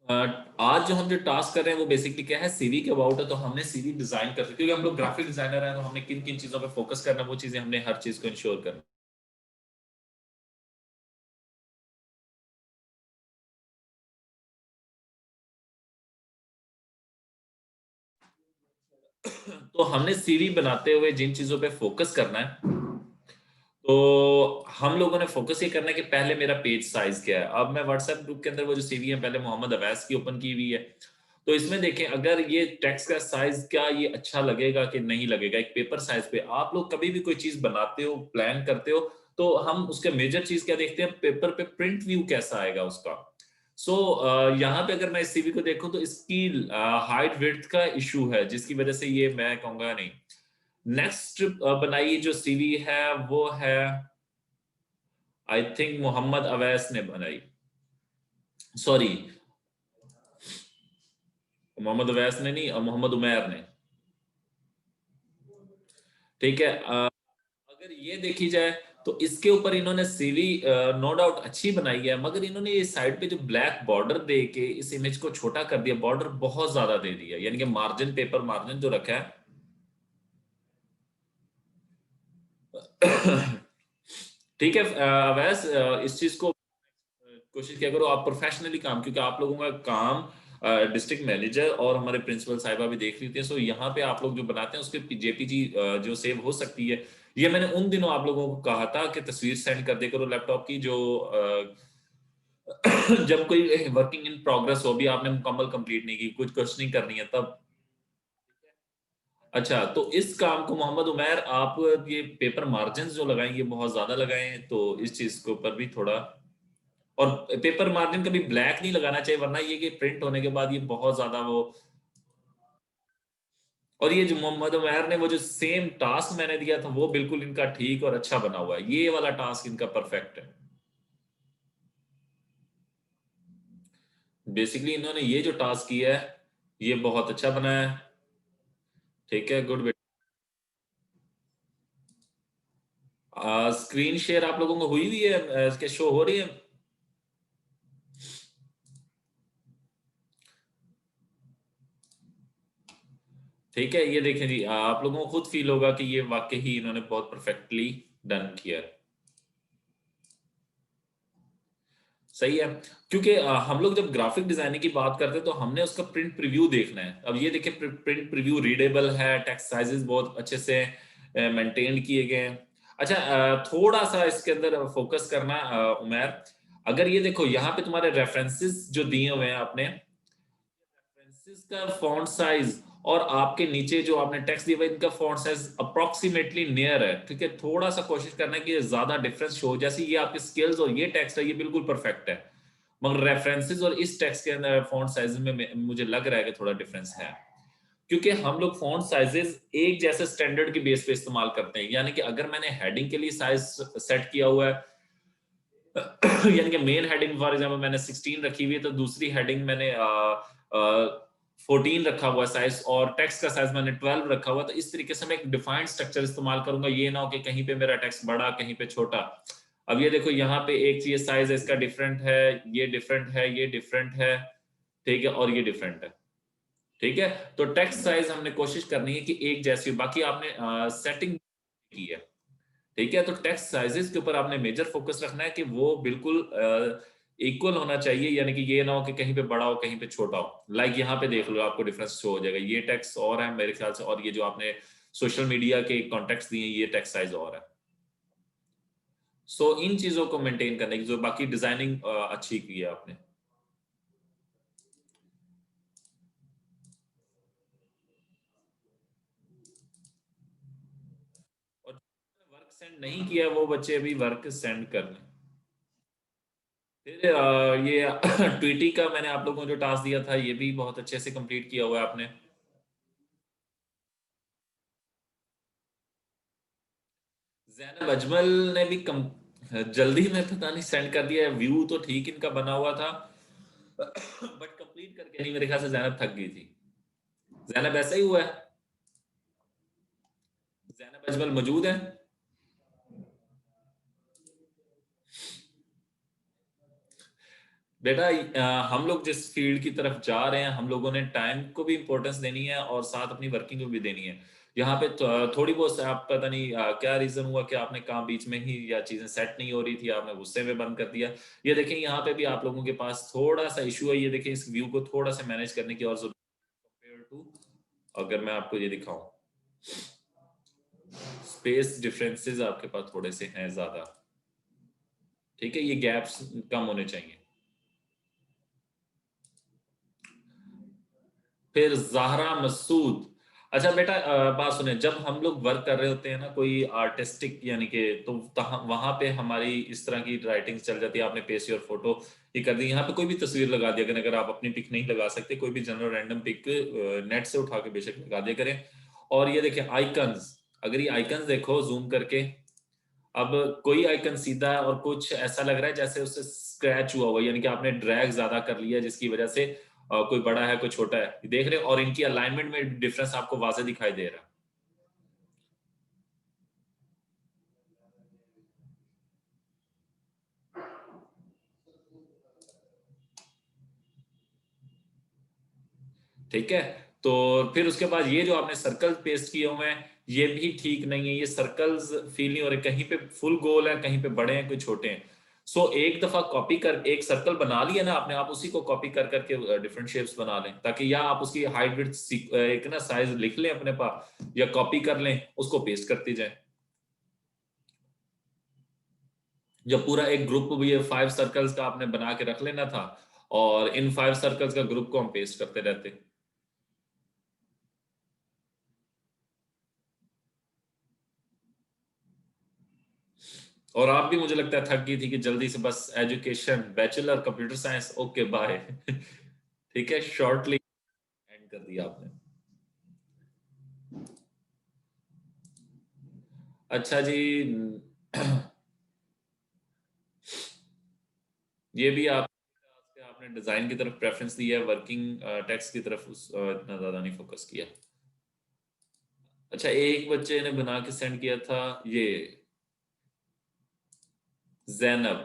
अ, आज जो हम जो टास्क कर रहे हैं वो बेसिकली क्या है, सीवी के अबाउट है। तो हमने सीवी डिजाइन करते, क्योंकि हम लोग ग्राफिक डिजाइनर हैं, तो हमने किन किन चीजों पे फोकस करना है वो चीजें हमने हर चीज को इंश्योर करना है। तो हमने सीवी बनाते हुए जिन चीजों पे फोकस करना है, तो हम लोगों ने फोकस ये करना है कि पहले मेरा पेज साइज क्या है। अब मैं व्हाट्सएप ग्रुप के अंदर वो जो सीवी है पहले मोहम्मद अवैस की ओपन की हुई है। तो इसमें देखें, अगर ये टेक्स्ट का साइज क्या ये अच्छा लगेगा कि नहीं लगेगा। एक पेपर साइज पे आप लोग कभी भी कोई चीज बनाते हो, प्लान करते हो, तो हम उसके मेजर चीज क्या देखते हैं, पेपर पे प्रिंट व्यू कैसा आएगा उसका। सो यहाँ पे अगर मैं इस सीवी को देखूं तो इसकी हाइट विड्थ का इशू है, जिसकी वजह से ये मैं कहूंगा नहीं। नेक्स्ट बनाई जो सीवी है वो है, आई थिंक मोहम्मद अवैस ने बनाई, सॉरी, मोहम्मद अवैस ने नहीं, मोहम्मद उमैर ने। ठीक है। अगर ये देखी जाए तो इसके ऊपर इन्होंने सीवी नो डाउट अच्छी बनाई है, मगर इन्होंने ये साइड पे जो ब्लैक बॉर्डर दे के इस इमेज को छोटा कर दिया, बॉर्डर बहुत ज्यादा दे दिया, यानी कि मार्जिन, पेपर मार्जिन जो रखा है। ठीक है। अवैस, इस चीज को कोशिश किया करो आप प्रोफेशनली काम, क्योंकि आप लोगों का काम डिस्ट्रिक्ट मैनेजर और हमारे प्रिंसिपल साहिबा भी देख रही थी। सो यहाँ पे आप लोग जो बनाते हैं उसके जेपीजी जो सेव हो सकती है। ये मैंने उन दिनों आप लोगों को कहा था कि तस्वीर सेंड कर दे करो लैपटॉप की, जो जब कोई वर्किंग इन प्रोग्रेस हो, भी आपने मुकम्मल कंप्लीट नहीं की, कुछ क्वेश्चनिंग करनी है तब। अच्छा, तो इस काम को मोहम्मद उमैर आप ये पेपर मार्जिन जो लगाएं ये बहुत ज्यादा लगाएं, तो इस चीज के ऊपर भी थोड़ा। और पेपर मार्जिन कभी ब्लैक नहीं लगाना चाहिए, वरना ये कि प्रिंट होने के बाद ये बहुत ज्यादा वो। और ये जो मोहम्मद उमैर ने वो जो सेम टास्क मैंने दिया था वो बिल्कुल इनका ठीक और अच्छा बना हुआ है, ये वाला टास्क इनका परफेक्ट है। बेसिकली इन्होंने ये जो टास्क किया है ये बहुत अच्छा बनाया है। ठीक है, गुड। स्क्रीन शेयर आप लोगों को हुई हुई है, इसके शो हो रही है। ठीक है, ये देखें जी, आप लोगों को खुद फील होगा कि ये वाकई ही इन्होंने बहुत परफेक्टली डन किया है। सही है। क्योंकि हम लोग जब ग्राफिक डिजाइनिंग की बात करते हैं तो हमने उसका प्रिंट प्रीव्यू देखना है। अब ये देखिए, प्रिंट प्रीव्यू रीडेबल है, टेक्स्ट साइजेस बहुत अच्छे से मेंटेन किए गए हैं। अच्छा, थोड़ा सा इसके अंदर फोकस करना, उमैर, अगर ये देखो यहाँ पे तुम्हारे रेफरेंसेस जो दिए हुए हैं आपने, रेफरेंसेस का फॉन्ट साइज और आपके नीचे जो आपने टेक्स्ट दिया हुआ है, इनका फॉन्ट साइज अप्रोक्सीमेटली नियर है। ठीक है, थोड़ा सा कोशिश करना है कि ज्यादा डिफरेंस शो, जैसे ये आपके स्किल्स और ये टेक्स्ट है ये बिल्कुल परफेक्ट है, मगर रेफरेंसेस और इस टेक्स्ट के अंदर फॉन्ट साइज में मुझे लग रहा है कि थोड़ा डिफरेंस है। क्योंकि हम लोग फॉन्ट साइजेस एक जैसे स्टैंडर्ड की बेस पे इस्तेमाल करते हैं, यानी कि अगर मैंने हेडिंग के लिए साइज सेट किया हुआ है, यानी कि मेन हेडिंग फॉर एग्जांपल मैंने 16 रखी हुई है, तो दूसरी हेडिंग मैंने 14 रखा हुआ साइज, और टेक्स्ट का साइज मैंने 12 रखा हुआ। तो इस तरीके से मैं एक डिफाइंड स्ट्रक्चर इस्तेमाल करूंगा, ये ना हो कि कहीं पे मेरा टेक्स्ट बड़ा कहीं पे छोटा। अब ये देखो, यहाँ पे एक ये साइज है इसका डिफरेंट है, ये डिफरेंट है, ये डिफरेंट है, ठीक है, और ये डिफरेंट है। ठीक है, तो टेक्स्ट साइज हमने कोशिश करनी है कि एक जैसी हो, बाकी आपने सेटिंग की है। ठीक है, तो टेक्स्ट साइजेस के ऊपर आपने मेजर फोकस रखना है कि वो बिल्कुल इक्वल होना चाहिए, यानी कि ये ना हो कि कहीं पे बड़ा हो कहीं पे छोटा हो। लाइक यहाँ पे देख लो, आपको डिफरेंस शो हो जाएगा, ये टेक्स्ट और है मेरे ख्याल से, और ये जो आपने सोशल मीडिया के कॉन्टेक्ट दिए ये टेक्स्ट साइज और है। सो इन चीजों को मेंटेन करने की जो बाकी डिजाइनिंग अच्छी की है आपने। और वर्क सेंड नहीं किया वो बच्चे अभी वर्क सेंड कर लें। फिर ये ट्वीटी का मैंने आप लोगों को जो टास्क दिया था ये भी बहुत अच्छे से कंप्लीट किया हुआ है आपने। जैनब अजमल ने भी जल्दी में पता नहीं सेंड कर दिया है। व्यू तो ठीक इनका बना हुआ था, बट कंप्लीट करके नहीं, मेरे ख्याल से जैनब थक गई थी। जैनब ऐसा ही हुआ है। जैनब अजमल मौजूद है। बेटा हम लोग जिस फील्ड की तरफ जा रहे हैं, हम लोगों ने टाइम को भी इम्पोर्टेंस देनी है और साथ अपनी वर्किंग को भी देनी है। यहाँ पे थोड़ी बहुत आप पता नहीं क्या रीजन हुआ कि आपने काम बीच में ही या चीजें सेट नहीं हो रही थी, आपने गुस्से में बंद कर दिया। ये देखें यहाँ पे भी आप लोगों के पास थोड़ा सा इशू है। ये देखें इस व्यू को थोड़ा सा मैनेज करने की और जरूरत कंपेयर टू, अगर मैं आपको ये दिखाऊं, स्पेस डिफरेंसेस आपके पास थोड़े से हैं ज्यादा। ठीक है, ये गैप्स कम होने चाहिए। फिर ज़हरा मसूद। अच्छा बेटा बात सुने, जब हम लोग वर्क कर रहे होते हैं ना कोई आर्टिस्टिक यानी कि, तो वहां पे हमारी इस तरह की राइटिंग चल जाती है। आपने पेस्ट योर फोटो ये कर दी, यहाँ पे कोई भी तस्वीर लगा दी। अगर आप अपनी पिक नहीं लगा सकते, कोई भी जनरल रैंडम पिक नेट से उठा के बेशक लगा दिया करें। और ये देखिए आइकन्स, अगर ये आइकन्स देखो जूम करके, अब कोई आइकन सीधा है और कुछ ऐसा लग रहा है जैसे उससे स्क्रैच हुआ हुआ, यानी कि आपने ड्रैग ज्यादा कर लिया जिसकी वजह से कोई बड़ा है कोई छोटा है, देख रहे हो। और इनकी अलाइनमेंट में डिफरेंस आपको वाज़ेह दिखाई दे रहा है। ठीक है, तो फिर उसके बाद ये जो आपने सर्कल पेस्ट किए हुए हैं, ये भी ठीक नहीं है। ये सर्कल्स फील नहीं हो रहे, कहीं पे फुल गोल है, कहीं पे बड़े हैं, कोई छोटे हैं। सो एक दफा कॉपी कर, एक सर्कल बना लिया ना आपने, आप उसी को कॉपी कर करके डिफरेंट शेप्स बना लें, ताकि या आप उसकी हाइट विड्थ एक ना साइज लिख लें अपने पास, या कॉपी कर लें, उसको पेस्ट करती जाए। जब पूरा एक ग्रुप भी ये 5 सर्कल्स का आपने बना के रख लेना था, और इन 5 सर्कल्स का ग्रुप को हम पेस्ट करते रहते। और आप भी मुझे लगता है थक गई थी कि जल्दी से बस education bachelor computer science, okay bye. ठीक है, शॉर्टली एंड कर दिया आपने। अच्छा जी। ये भी आप, आपने डिजाइन की तरफ प्रेफरेंस दी है, वर्किंग टेक्स्ट की तरफ इतना ज्यादा नहीं फोकस किया। अच्छा, एक बच्चे ने बना के सेंड किया था ये, जैनब।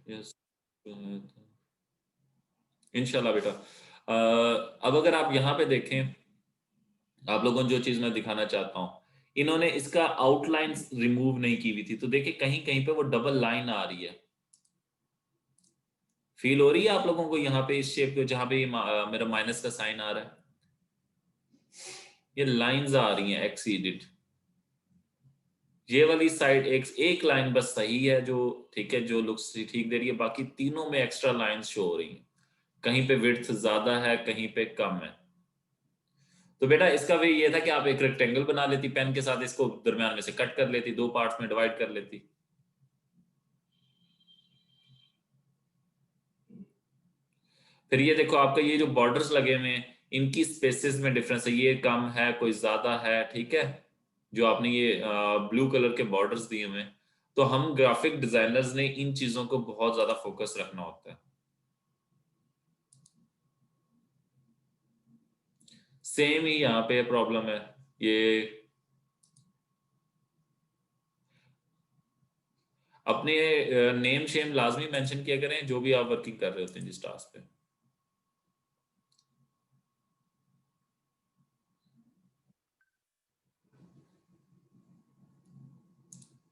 यस, इंशाल्लाह बेटा। अब अगर आप यहाँ पे देखें, आप लोगों को जो चीज मैं दिखाना चाहता हूँ, इन्होंने इसका आउटलाइन रिमूव नहीं की हुई थी, तो देखिए कहीं कहीं पे वो डबल लाइन आ रही है। फील हो रही है आप लोगों को यहाँ पे इस शेप पे, जहां पे ये मेरा माइनस का साइन आ रहा है, ये लाइंस आ रही हैं एक्सीडेड। ये वाली साइड एक एक लाइन बस सही है, जो ठीक है, जो लुक्स ठीक दे रही है, बाकी तीनों में एक्स्ट्रा लाइंस शो हो रही हैं। कहीं पे विड्थ ज्यादा है, कहीं पे कम है। तो बेटा इसका वे ये था कि आप एक रेक्टेंगल बना लेती पेन के साथ, इसको दरम्यान में से कट कर लेती, दो पार्ट्स में डिवाइड कर लेती। फिर ये देखो आपका ये जो बॉर्डर्स लगे हुए हैं, इनकी स्पेसेस में डिफरेंस है, ये कम है कोई ज्यादा है। ठीक है, जो आपने ये ब्लू कलर के बॉर्डर्स दिए हुए हैं, तो हम ग्राफिक डिजाइनर्स ने इन चीजों को बहुत ज्यादा फोकस रखना होता है। सेम ही यहाँ पे प्रॉब्लम है। ये अपने नेम शेम लाजमी मेंशन किया करें जो भी आप वर्किंग कर रहे होते हैं जिस टास्क पे।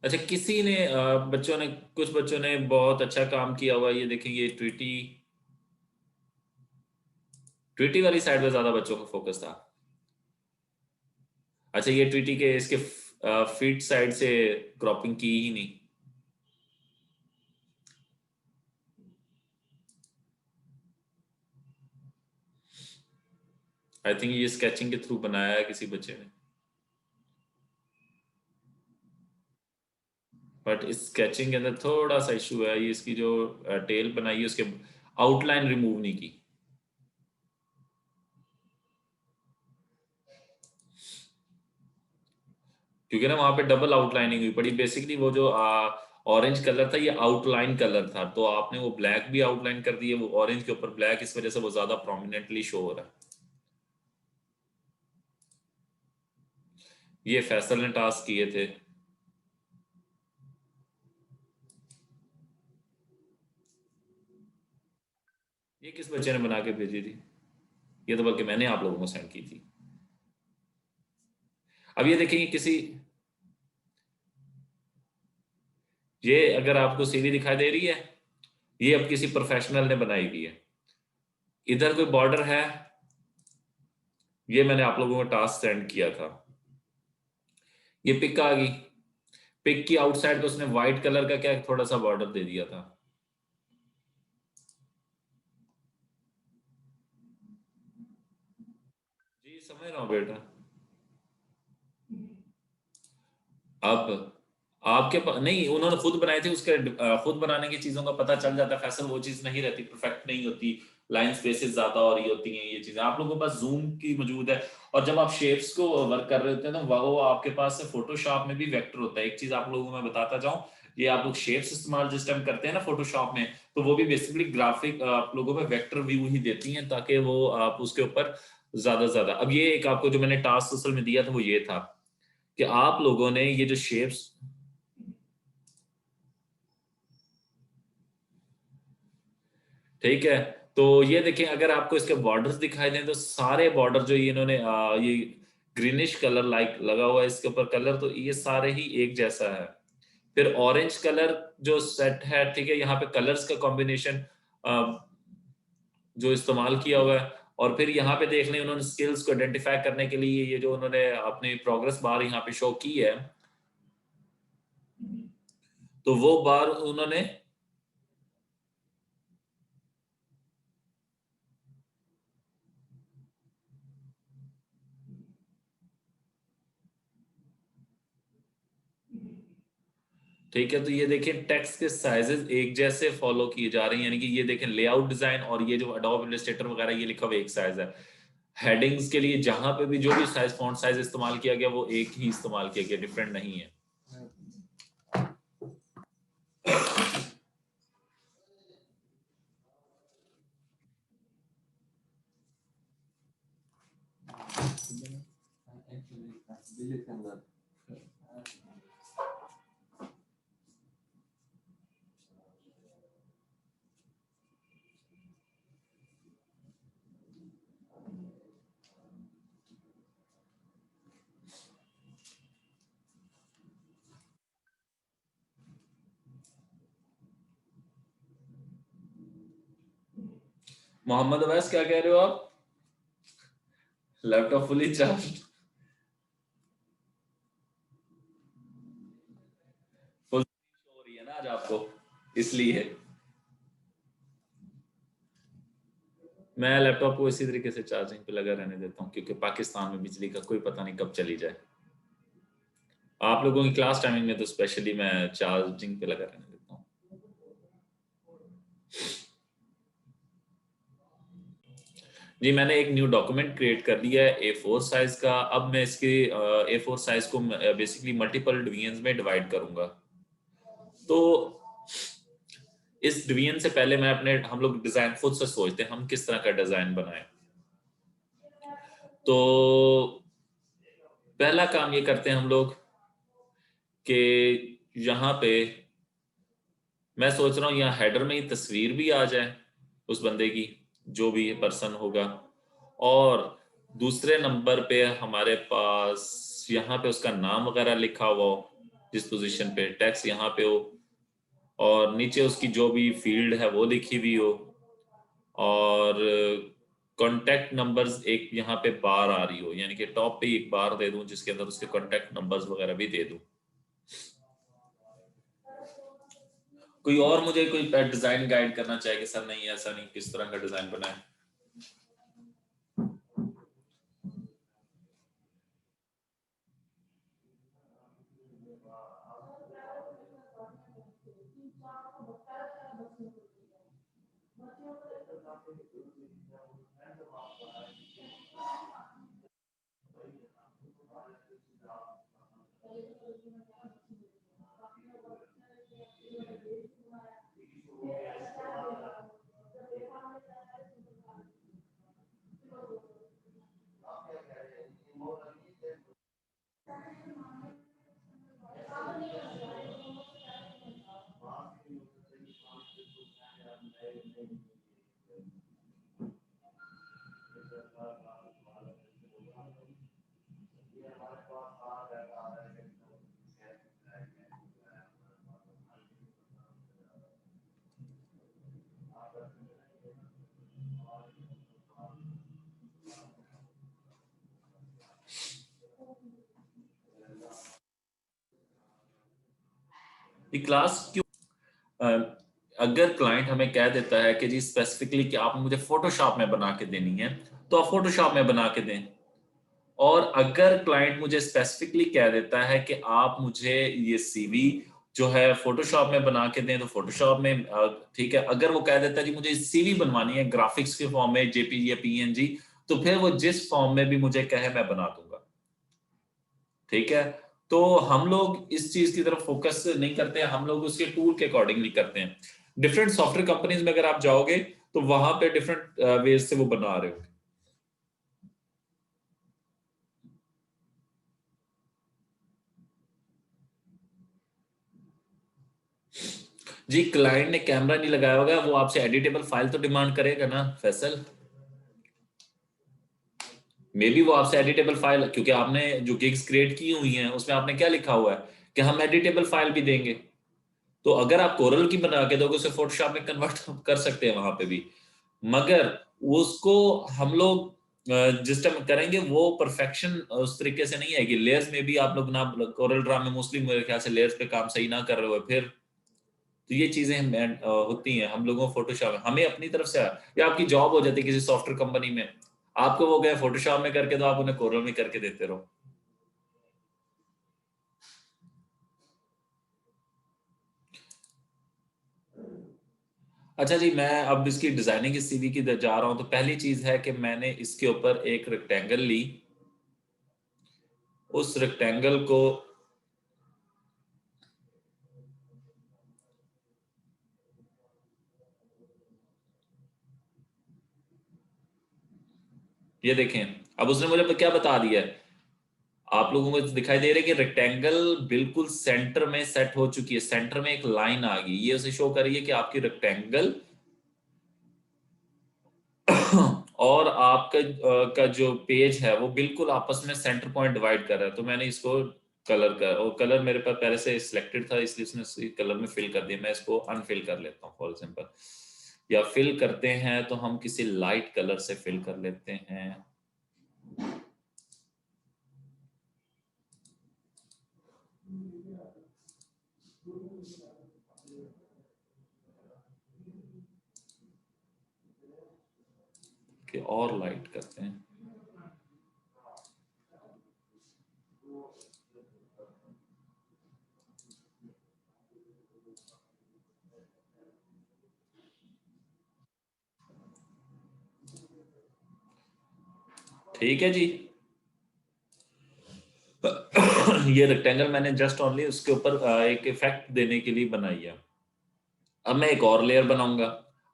अच्छा, किसी ने बच्चों ने, कुछ बच्चों ने बहुत अच्छा काम किया हुआ, ये देखेंगे ट्विटी, ट्विटी वाली साइड पे ज्यादा बच्चों का फोकस था। अच्छा, ये ट्विटी के इसके फीट साइड से क्रॉपिंग की ही नहीं। आई थिंक ये स्केचिंग के थ्रू बनाया है किसी बच्चे ने, बट इस स्केचिंग के अंदर थोड़ा सा इशू है। ये इसकी जो टेल बनाई है उसके आउटलाइन रिमूव नहीं की, क्योंकि ना वहां पे डबल आउटलाइनिंग हुई पड़ी। बेसिकली वो जो ऑरेंज कलर था ये आउटलाइन कलर था, तो आपने वो ब्लैक भी आउटलाइन कर दिया, वो ऑरेंज के ऊपर ब्लैक, इस वजह से वो ज्यादा प्रोमिनेंटली शो हो रहा है। ये फैसल ने टास्क किए थे। ये किस बच्चे ने बना के भेजी थी? ये तो बल्कि मैंने आप लोगों को सेंड की थी। अब ये देखेंगे किसी, ये अगर आपको सीवी दिखाई दे रही है, ये अब किसी प्रोफेशनल ने बनाई हुई है। इधर कोई बॉर्डर है, ये मैंने आप लोगों को टास्क सेंड किया था। ये पिक आ गई, पिक की आउटसाइड पे उसने व्हाइट कलर का क्या थोड़ा सा बॉर्डर दे दिया था। जी समझ रहा हूँ बेटा। अब आपके नहीं, उन्होंने खुद बनाए थे, उसके खुद बनाने की चीजों का पता चल जाता है फैसल, वो चीज नहीं रहती, परफेक्ट नहीं होती, लाइन स्पेसेस ज्यादा हो रही होती हैं, ये चीजें आप लोगों के पास जूम की मौजूद है। और जब आप शेप्स को वर्क कर रहे होते हैं तो वो आपके पास फोटोशॉप में भी वेक्टर होता है। एक चीज आप लोगों को मैं बताता जाऊं, ये आप लोग शेप्स इस्तेमाल जिस टाइम करते हैं ना फोटोशॉप में, तो वो भी बेसिकली ग्राफिक आप लोगों में वेक्टर व्यू ही देती हैं, ताकि वो आप उसके ऊपर ज्यादा से ज्यादा। अब ये एक आपको जो मैंने टास्क असल में दिया था वो ये था कि आप लोगों ने ये जो शेप्स, ठीक है, तो ये देखें अगर आपको इसके बॉर्डर्स दिखाई दें तो सारे बॉर्डर जो ये इन्होंने ये ग्रीनिश कलर लाइक लगा हुआ है इसके ऊपर कलर, तो ये सारे ही एक जैसा है। फिर ऑरेंज कलर जो सेट है, ठीक है, यहाँ पे कलर्स का कॉम्बिनेशन जो इस्तेमाल किया हुआ है। और फिर यहाँ पे देख लें उन्होंने स्किल्स को आइडेंटिफाई करने के लिए ये जो उन्होंने अपनी प्रोग्रेस बार यहाँ पे शो की है, तो वो बार उन्होंने, ठीक है, तो ये देखें टेक्स्ट के साइजेस एक जैसे फॉलो किए जा रहे हैं, यानी कि ये देखें लेआउट डिजाइन और ये जो एडोब इलस्ट्रेटर वगैरह ये लिखा हुआ एक साइज है। हेडिंग्स के लिए जहां पे भी जो भी साइज फॉन्ट साइज इस्तेमाल किया गया वो एक ही इस्तेमाल किया गया, डिफरेंट नहीं है। मोहम्मद अवैस क्या कह रहे हो आप? Laptop fully charge? फुल हो रही है ना आज आपको, इसलिए मैं लैपटॉप को इसी तरीके से चार्जिंग पे लगा रहने देता हूँ, क्योंकि पाकिस्तान में बिजली का कोई पता नहीं कब चली जाए। आप लोगों की क्लास टाइमिंग में तो स्पेशली मैं चार्जिंग पे लगा रहने देता हूँ। जी मैंने एक न्यू डॉक्यूमेंट क्रिएट कर दिया है A4 साइज का। अब मैं इसके A4 साइज को बेसिकली मल्टीपल डिवीजन्स में डिवाइड करूंगा। तो इस डिवीजन से पहले मैं अपने, हम लोग डिजाइन खुद से सोचते हैं हम किस तरह का डिजाइन बनाएं। तो पहला काम ये करते हैं हम लोग कि यहाँ पे मैं सोच रहा हूँ यहाँ हेडर में ही तस्वीर भी आ जाए उस बंदे की, जो भी पर्सन होगा। और दूसरे नंबर पे हमारे पास यहाँ पे उसका नाम वगैरह लिखा हुआ हो, जिस पोजीशन पे टैक्स यहाँ पे हो, और नीचे उसकी जो भी फील्ड है वो लिखी हुई हो, और कॉन्टैक्ट नंबर्स एक यहाँ पे बार आ रही हो, यानी कि टॉप पे एक बार दे दूं जिसके अंदर उसके कॉन्टैक्ट नंबर्स वगैरह भी दे दूं। कोई और मुझे कोई डिजाइन गाइड करना चाहे कि सर नहीं ऐसा नहीं, किस तरह का डिजाइन बनाए? ये क्लास क्यों? अगर क्लाइंट हमें कह देता है कि जी स्पेसिफिकली कि आप मुझे फोटोशॉप में बना के देनी है, तो आप फोटोशॉप में बना के दें। और अगर क्लाइंट मुझे स्पेसिफिकली कह देता है कि आप मुझे ये सीवी जो है फोटोशॉप में बना के दें, तो फोटोशॉप में ठीक है। अगर वो कह देता है कि मुझे सीवी बनवानी है ग्राफिक्स के फॉर्म में, जेपीजी या पीएनजी, तो फिर वो जिस फॉर्म में भी मुझे कहे मैं बना दूंगा, ठीक है। तो हम लोग इस चीज की तरफ फोकस नहीं करते हैं, हम लोग उसके टूल के अकॉर्डिंगली करते हैं। डिफरेंट सॉफ्टवेयर कंपनीज में अगर आप जाओगे तो वहां पे डिफरेंट वेज से वो बना रहे हो। जी क्लाइंट ने कैमरा नहीं लगाया होगा, वो आपसे एडिटेबल फाइल तो डिमांड करेगा ना फैसल। मे बी वो आपसे एडिटेबल फाइल, क्योंकि आपने जो गिग्स क्रिएट की हुई हैं उसमें आपने क्या लिखा हुआ है कि हम एडिटेबल फाइल भी देंगे। तो अगर आप कोरल की बना के दोगे, उसे फोटोशॉप में कन्वर्ट कर सकते हैं वहां पे भी, मगर उसको हम लोग जिस टाइम करेंगे वो परफेक्शन उस तरीके से नहीं आएगी। लेयर्स में भी आप लोग ना, कोरल ड्रा में मोस्टली मेरे ख्याल से लेयर्स पे काम सही ना कर रहे हो फिर, तो ये चीजें होती हैं हम लोगों को फोटोशॉप में। हमें अपनी तरफ से या आपकी जॉब हो जाती है किसी सॉफ्टवेयर कंपनी में, आपको वो गए फोटोशॉप में करके, तो आप उन्हें कोरल में करके देते रहो। अच्छा जी, मैं अब इसकी डिजाइनिंग की सीवी की जा रहा हूं। तो पहली चीज है कि मैंने इसके ऊपर एक रेक्टेंगल ली, उस रेक्टेंगल को ये देखें, अब उसने मुझे क्या बता दिया है, आप लोगों को दिखाई दे रहा है कि रेक्टेंगल बिल्कुल सेंटर में सेट हो चुकी है, सेंटर में एक लाइन आ गई, ये उसे शो कर रही है कि आपकी रेक्टेंगल और आपका का जो पेज है वो बिल्कुल आपस में सेंटर पॉइंट डिवाइड कर रहा है। तो मैंने इसको कलर कर, और कलर मेरे पास पहले से सिलेक्टेड था इसलिए इसने कलर में फिल कर दिया। मैं इसको अनफिल कर लेता हूँ फॉर एग्जांपल, या फिल करते हैं तो हम किसी लाइट कलर से फिल कर लेते हैं। कि और लाइट करते हैं। ठीक है जी। ये रेक्टेंगल मैंने जस्ट ओनली उसके ऊपर एक इफेक्ट देने के लिए बनाई है। अब मैं एक और लेयर बनाऊंगा।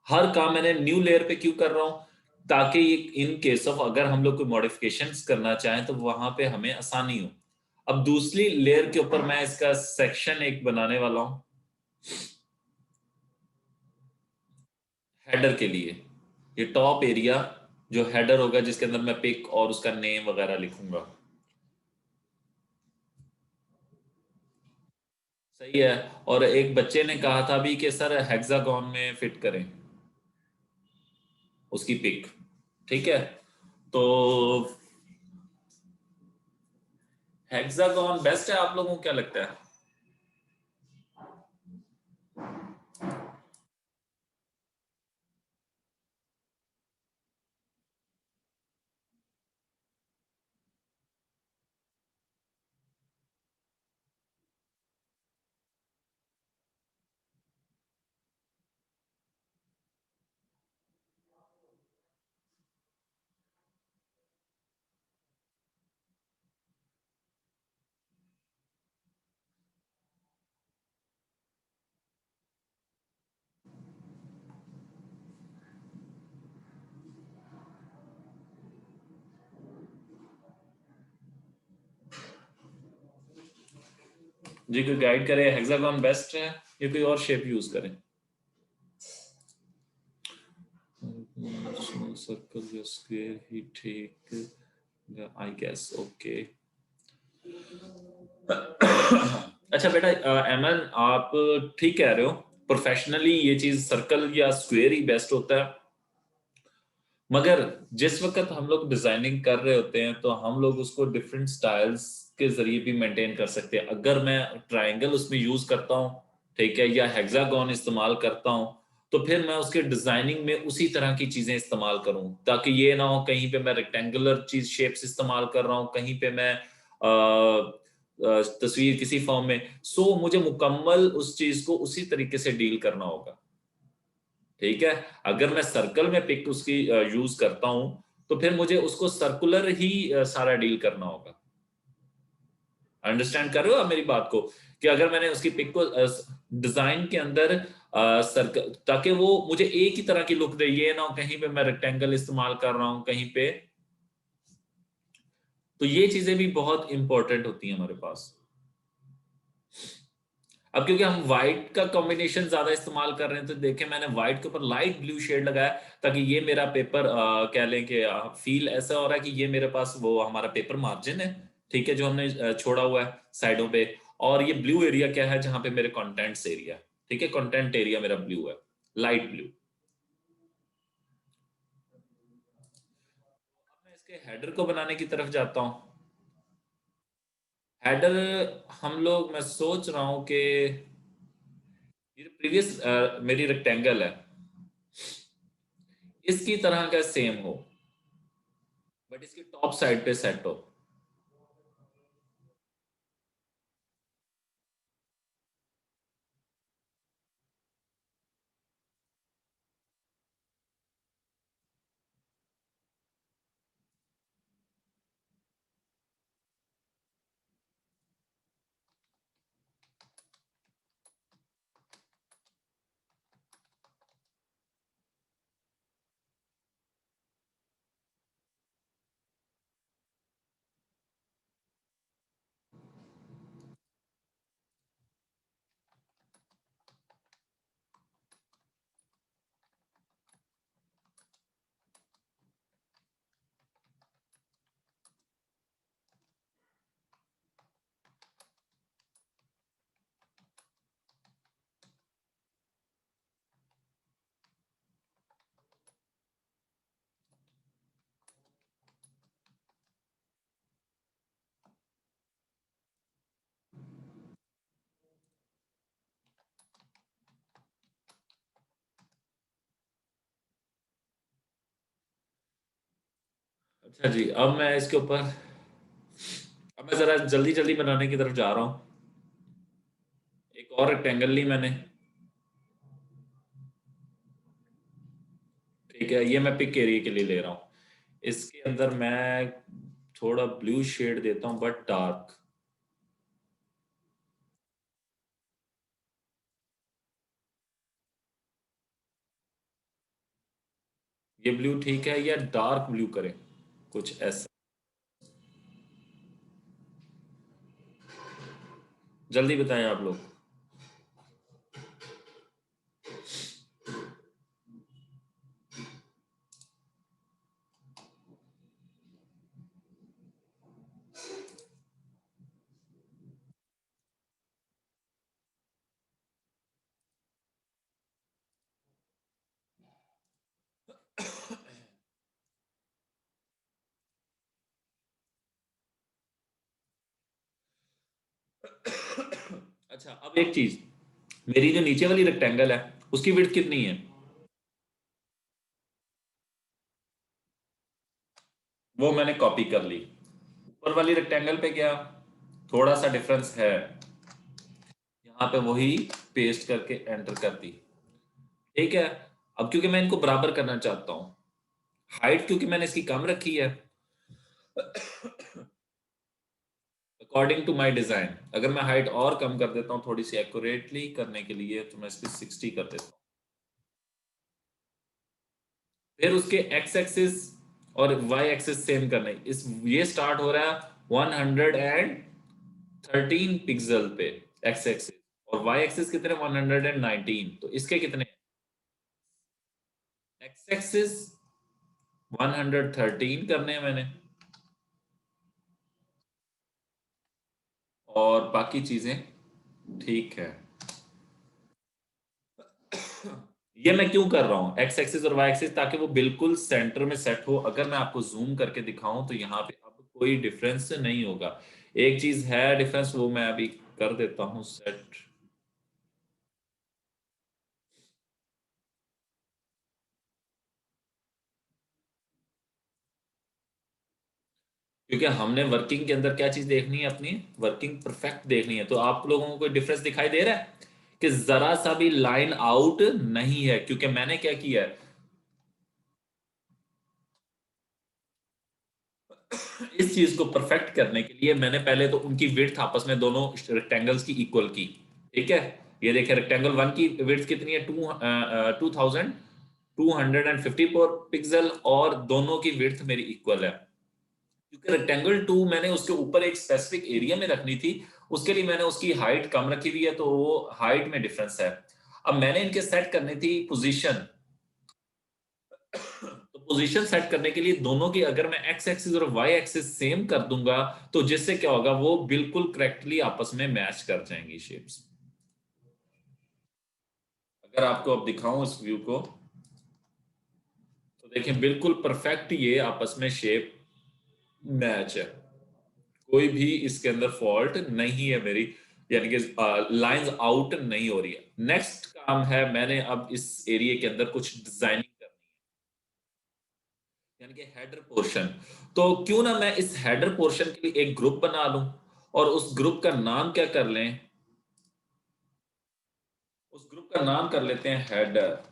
हर काम मैंने न्यू लेयर पे क्यों कर रहा हूं, ताकि इन केस ऑफ अगर हम लोग कोई मॉडिफिकेशंस करना चाहें तो वहां पे हमें आसानी हो। अब दूसरी लेयर के ऊपर मैं इसका सेक्शन एक बनाने वाला हूं हेडर के लिए। ये टॉप एरिया जो हेडर होगा जिसके अंदर मैं पिक और उसका नेम वगैरह लिखूंगा। सही है। और एक बच्चे ने कहा था भी कि सर हेक्सागोन में फिट करें उसकी पिक, ठीक है। तो हेक्सागोन बेस्ट है, आप लोगों को क्या लगता है? जी कोई गाइड करे, हेक्सागोन बेस्ट है या कोई और शेप यूज करें? सर्कल या स्क्वायर ही ठीक, आई गेस ओके। अच्छा बेटा, एमन आप ठीक कह रहे हो, प्रोफेशनली ये चीज सर्कल या स्क्वायर ही बेस्ट होता है। मगर जिस वक्त हम लोग डिजाइनिंग कर रहे होते हैं तो हम लोग उसको डिफरेंट स्टाइल्स के जरिए भी मेंटेन कर सकते हैं। अगर मैं ट्रायंगल उसमें यूज करता हूँ, ठीक है, या हेक्सागोन इस्तेमाल करता हूँ, तो फिर मैं उसके डिजाइनिंग में उसी तरह की चीजें इस्तेमाल करूं, ताकि ये ना हो कहीं पे मैं रेक्टेंगुलर चीज शेप्स इस्तेमाल कर रहा हूं, कहीं पे मैं तस्वीर किसी फॉर्म में, सो मुझे मुकम्मल उस चीज को उसी तरीके से डील करना होगा। ठीक है, अगर मैं सर्कल में पिक उसकी यूज करता हूं, तो फिर मुझे उसको सर्कुलर ही सारा डील करना होगा। अंडरस्टैंड कर रहे हो आप मेरी बात को, कि अगर मैंने उसकी पिक को डिजाइन के अंदर सर्कल, ताकि वो मुझे एक ही तरह की लुक दे, ये ना हो कहीं पे मैं रेक्टेंगल इस्तेमाल कर रहा हूं कहीं पे, तो ये चीजें भी बहुत इंपॉर्टेंट होती हैं हमारे पास। अब क्योंकि हम व्हाइट का कॉम्बिनेशन ज्यादा इस्तेमाल कर रहे हैं, तो देखें मैंने व्हाइट के ऊपर लाइट ब्लू शेड लगाया, ताकि ये मेरा पेपर कह लें कि फील ऐसा हो रहा है कि ये मेरे पास वो हमारा पेपर मार्जिन है, ठीक है, जो हमने छोड़ा हुआ है साइडों पे, और ये ब्लू एरिया क्या है, जहां पे मेरे कंटेंट्स एरिया, ठीक है, कंटेंट एरिया मेरा ब्लू है, लाइट ब्लू। अब मैं इसके हेडर को बनाने की तरफ जाता हूँ। हेडर हम लोग, मैं सोच रहा हूँ कि ये प्रीवियस मेरी रेक्टेंगल है, इसकी तरह का सेम हो, बट इसकी टॉप साइड पे सेट हो। अच्छा जी, अब मैं इसके ऊपर, अब मैं जरा जल्दी जल्दी बनाने की तरफ जा रहा हूँ। एक और रेक्टेंगल ली मैंने, ठीक है, ये मैं पिक एरिया के लिए ले रहा हूँ। इसके अंदर मैं थोड़ा ब्लू शेड देता हूँ, बट डार्क। ये ब्लू ठीक है, या डार्क ब्लू करें कुछ ऐसा? जल्दी बताएं आप लोग। अच्छा, अब एक चीज, मेरी जो नीचे वाली रेक्टेंगल है उसकी विड्थ कितनी है? वो मैंने कॉपी कर ली। ऊपर वाली रेक्टेंगल पे क्या, थोड़ा सा डिफरेंस है, यहाँ पे वही पेस्ट करके एंटर कर दी। ठीक है, अब क्योंकि मैं इनको बराबर करना चाहता हूँ, हाइट क्योंकि मैंने इसकी कम रखी है अकॉर्डिंग टू माई डिजाइन, अगर मैं हाइट और कम कर देता हूँ थोड़ी सी एक्यूरेटली करने के लिए, तो मैं इसकी 60 कर देता हूँ। फिर उसके एक्स एक्सिस और वाई एक्सिस सेम करना है, इस ये स्टार्ट हो रहा है 113 पिक्सल पे एक्स एक्सिस, और वाई एक्सिस कितने, 119, तो इसके कितने, एक्स एक्सिस 113 करने हैं मैंने, और बाकी चीजें ठीक है। ये मैं क्यों कर रहा हूँ एक्स एक्सिस और वाई एक्सिस, ताकि वो बिल्कुल सेंटर में सेट हो। अगर मैं आपको जूम करके दिखाऊं तो यहाँ पे अब कोई डिफरेंस नहीं होगा। एक चीज है डिफरेंस, वो मैं अभी कर देता हूँ सेट। क्योंकि हमने वर्किंग के अंदर क्या चीज देखनी है, अपनी वर्किंग परफेक्ट देखनी है। तो आप लोगों को कोई डिफरेंस दिखाई दे रहा है कि जरा सा भी लाइन आउट नहीं है? क्योंकि मैंने क्या किया है, इस चीज को परफेक्ट करने के लिए मैंने पहले तो उनकी विड्थ आपस में दोनों रेक्टेंगल्स की इक्वल की। ठीक है, ये देखिए रेक्टेंगल वन की विड्थ कितनी है, 2254 पिक्सल, और दोनों की विड्थ मेरी इक्वल है। क्योंकि रेक्टेंगल टू मैंने उसके ऊपर एक स्पेसिफिक एरिया में रखनी थी, उसके लिए मैंने उसकी हाइट कम रखी हुई है, तो वो हाइट में डिफरेंस है। अब मैंने इनके सेट करनी थी पोजीशन। तो पोजीशन सेट करने के लिए दोनों की अगर मैं एक्स एक्सिस और वाई एक्सिस सेम कर दूंगा, तो जिससे क्या होगा, वो बिल्कुल करेक्टली आपस में मैच कर जाएंगी शेप्स। अगर आपको अब दिखाऊं इस व्यू को, तो देखिए बिल्कुल परफेक्ट ये आपस में शेप मैच है। कोई भी इसके अंदर फॉल्ट नहीं है मेरी, यानी कि लाइंस आउट नहीं हो रही है। नेक्स्ट काम है, मैंने अब इस एरिया के अंदर कुछ डिजाइनिंग करनी है, यानी कि हेडर पोर्शन। तो क्यों ना मैं इस हेडर पोर्शन के लिए एक ग्रुप बना लूं, और उस ग्रुप का नाम क्या कर लें, उस ग्रुप का नाम कर लेते हैं हेडर।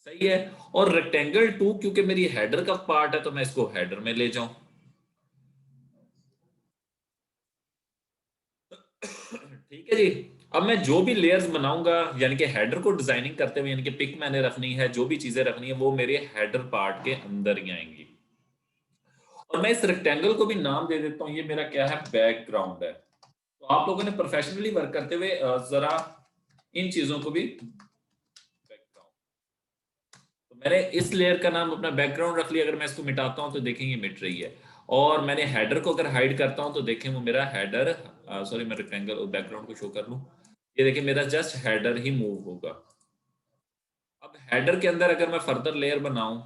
सही है। और रेक्टेंगल टू क्योंकि मेरी हेडर का पार्ट है, तो मैं इसको हेडर में ले जाऊं। ठीक है जी। अब मैं जो भी लेयर्स बनाऊंगा, यानी कि हेडर को डिजाइनिंग करते हुए, यानी कि पिक मैंने रखनी है, जो भी चीजें रखनी है वो मेरे हेडर पार्ट के अंदर ही आएंगी। और मैं इस रेक्टेंगल को भी नाम दे देता हूं, ये मेरा क्या है, बैकग्राउंड है। तो आप लोगों ने प्रोफेशनली वर्क करते हुए जरा इन चीजों को भी, बैकग्राउंड, तो मैंने इस लेयर का नाम अपना बैकग्राउंड रख लिया। अगर मैं इसको मिटाता हूं तो देखें ये मिट रही है। और मैंने हेडर को अगर हाइड करता हूं तो देखें वो मेरा हेडर, सॉरी मैं रेक्टेंगल और बैकग्राउंड को शो कर लूं, ये देखिए मेरा जस्ट हेडर ही मूव होगा। अब हेडर के अंदर अगर मैं फर्दर लेयर बनाऊं,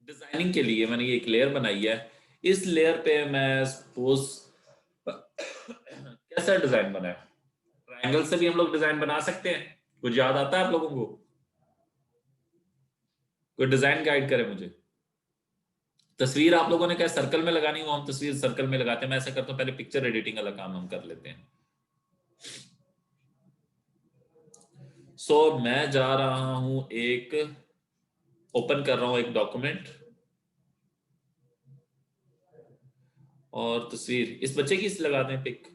डिजाइनिंग के लिए मैंने ये एक लेयर बनाई है। इस लेयर पे मैं सपोज कैसा डिजाइन बना है, ट्रायंगल से भी हम लोग डिजाइन बना सकते हैं। कुछ याद आता है आप लोगों को? कोई डिजाइन गाइड करे मुझे। तस्वीर आप लोगों ने क्या सर्कल में लगानी हो, हम तस्वीर सर्कल में लगाते हैं। मैं ऐसा करता हूँ, पहले पिक्चर एडिटिंग वाला काम हम कर लेते हैं। मैं जा रहा हूं, एक ओपन कर रहा हूं एक डॉक्यूमेंट, और तस्वीर इस बच्चे की इस लगाते हैं पिक।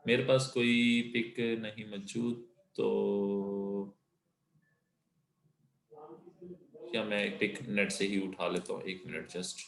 मेरे पास कोई पिक नहीं मौजूद, तो क्या मैं एक पिक नेट से ही उठा लेता हूँ, एक मिनट जस्ट।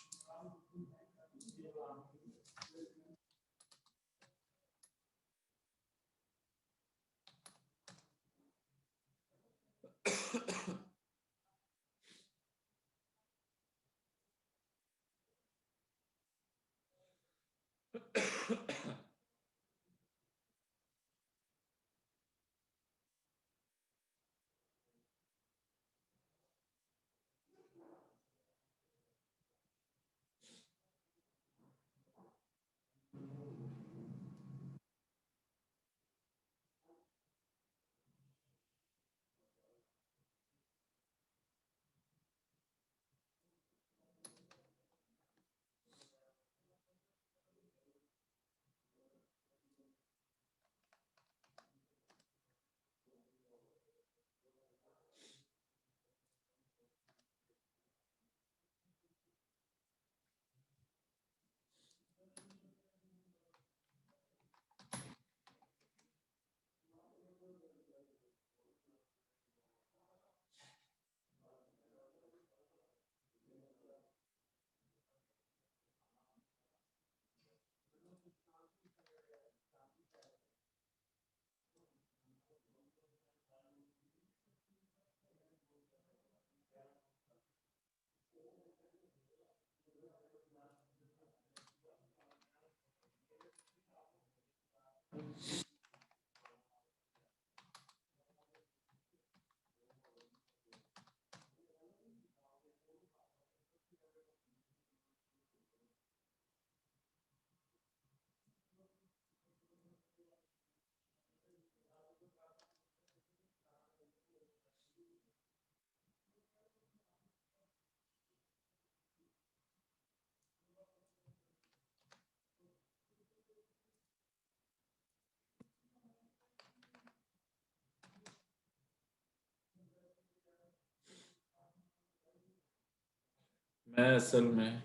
मैं असल में,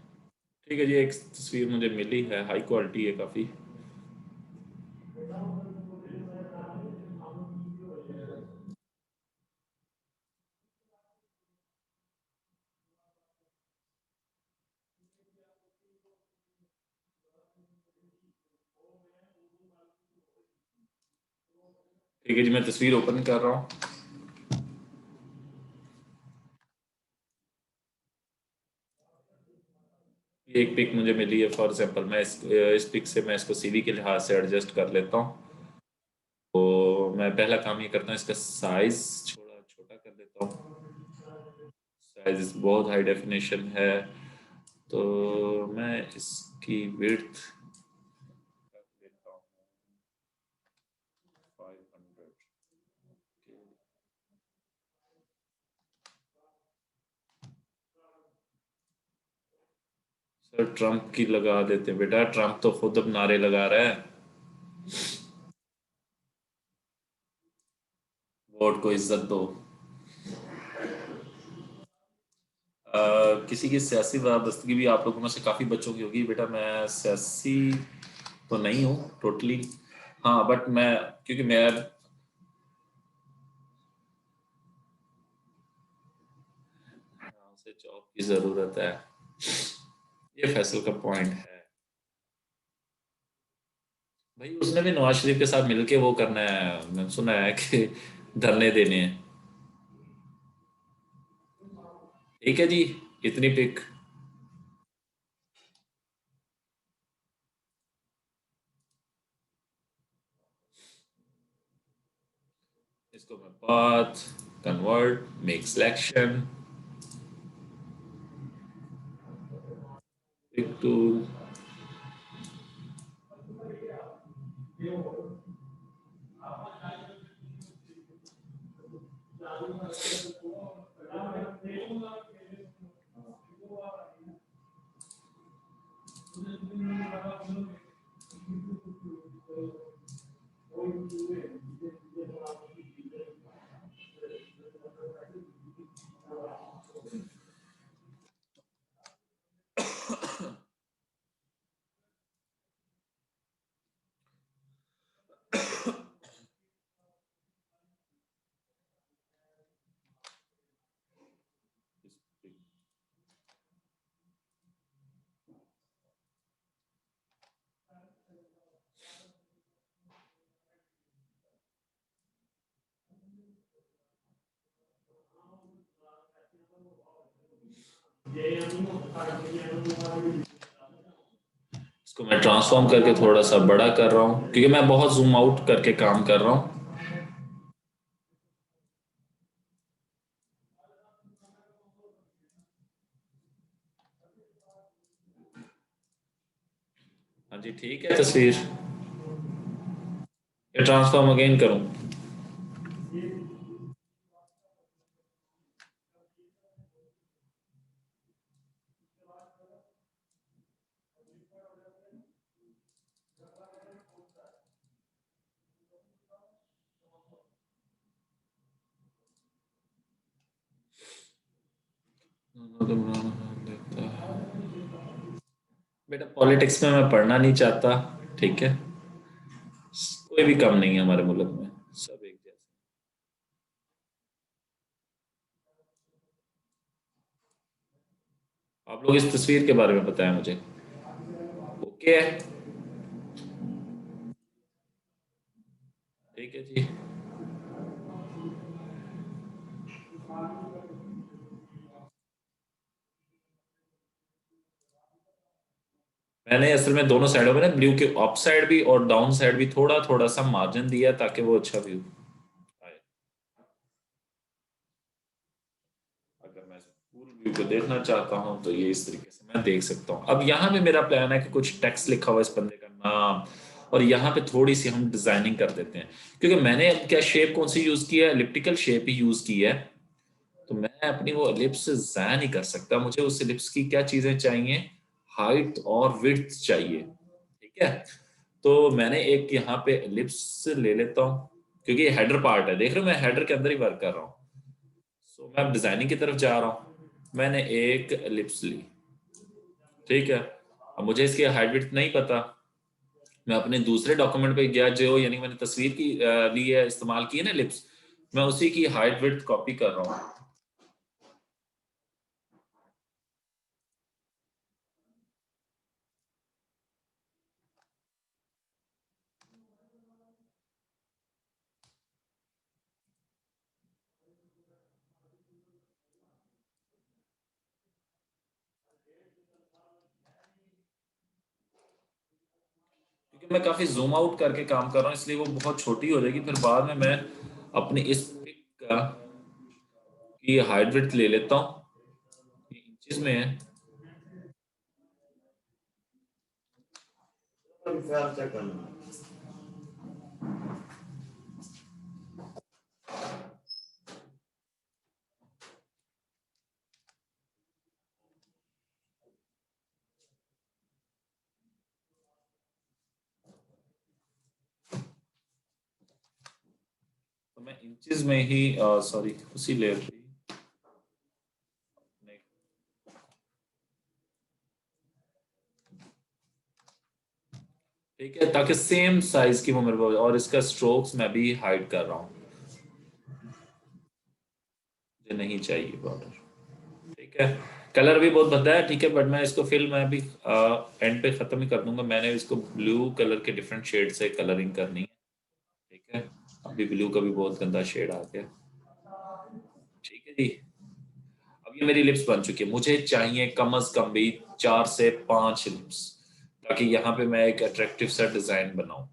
ठीक है जी, एक तस्वीर मुझे मिली है, हाई क्वालिटी है काफ़ी। ठीक है जी, मैं तस्वीर ओपन कर रहा हूँ। ये एक पिक मुझे मिली है, फॉर एग्जांपल मैं इस पिक से मैं इसको सीवी के लिहाज से एडजस्ट कर लेता हूँ। तो मैं पहला काम ये करता हूँ, इसका साइज छोटा छोटा कर देता हूँ। साइज बहुत हाई डेफिनेशन है, तो मैं इसकी विड्थ कर देता हूँ 500। सर ट्रम्प की लगा देते हैं बेटा, ट्रम्प तो खुद अब नारे लगा रहा है, वोट को इज्जत दो। किसी की सियासी वाबस्तगी भी आप लोगों में से काफी बच्चों की होगी बेटा, मैं सियासी तो नहीं हूँ टोटली। हाँ बट मैं, क्योंकि मैं, उसे जॉब की जरूरत है, ये फैसल का पॉइंट है। भाई उसने भी नवाज शरीफ के साथ मिलके वो करना है, मैंने सुना है कि धरने देने हैं। ठीक है जी, इतनी पिक। इसको मैं path, convert, make selection, pick tool. इसको मैं ट्रांसफॉर्म करके थोड़ा सा बड़ा कर रहा हूँ, क्योंकि मैं बहुत जूम आउट करके काम कर रहा हूँ। हाँ जी, ठीक है तस्वीर। ये ट्रांसफॉर्म अगेन करूँ? बेटा पॉलिटिक्स में मैं पढ़ना नहीं चाहता, ठीक है। कोई भी कम नहीं है हमारे मुल्क में, सब एक जैसे। आप लोग इस तस्वीर के बारे में बताएं मुझे। ओके है, ठीक है जी। मैंने असल में दोनों साइडों में ना ब्लू के अप साइड भी और डाउन साइड भी थोड़ा थोड़ा सा मार्जिन दिया, ताकि वो अच्छा व्यू आए। अगर मैं फुल व्यू को देखना चाहता हूँ तो ये इस तरीके से मैं देख सकता हूँ। अब यहाँ पे मेरा प्लान है कि कुछ टेक्स्ट लिखा हुआ है, इस बंदे का नाम, और यहाँ पे थोड़ी सी हम डिजाइनिंग कर देते हैं, क्योंकि मैंने अब क्या शेप कौन सी यूज की है, एलिप्टिकल शेप ही यूज की है। तो मैं अपनी वो एलिप्स ज़ाया नहीं कर सकता, मुझे उस एलिप्स की क्या चीजें चाहिए, हाइट और विड्थ चाहिए, ठीक है। तो मैंने एक यहाँ पे एलिप्स ले लेता हूँ, क्योंकि ये हेडर पार्ट है, देख रहे हो मैं हेडर के अंदर ही वर्क कर रहा हूँ। सो मैं अब डिजाइनिंग की तरफ जा रहा हूँ। मैंने एक एलिप्स ली, ठीक है। अब मुझे इसकी हाइट विड्थ नहीं पता, मैं अपने दूसरे डॉक्यूमेंट पे गया जो यानी मैंने तस्वीर की लिए इस्तेमाल की है ना लिप्स, मैं उसी की हाइट विड्थ कॉपी कर रहा हूँ। क्योंकि मैं काफी जूम आउट करके काम कर रहा हूँ इसलिए वो बहुत छोटी हो जाएगी, फिर बाद में मैं अपनी इस पिक का की हाइट विड्थ ले लेता हूँ, ये इंचेस में है। तो मैं इंचेस में ही सॉरी उसी लेयर पे ही ठीक है, ताकि सेम साइज की वो मेरे पास, और इसका स्ट्रोक्स मैं भी हाइड कर रहा हूँ, मुझे नहीं चाहिए बॉर्डर। ठीक है, कलर भी बहुत भद्दा है, ठीक है, बट मैं इसको फिल मैं भी एंड पे खत्म ही कर दूंगा। मैंने इसको ब्लू कलर के डिफरेंट शेड से कलरिंग करनी है। ठीक है, अभी ब्लू का भी बहुत गंदा शेड आ गया। ठीक है जी, अब ये मेरी लिप्स बन चुकी है, मुझे चाहिए कम अज कम भी 4 से 5 लिप्स, ताकि यहाँ पे मैं एक अट्रैक्टिव सा डिजाइन बनाऊं।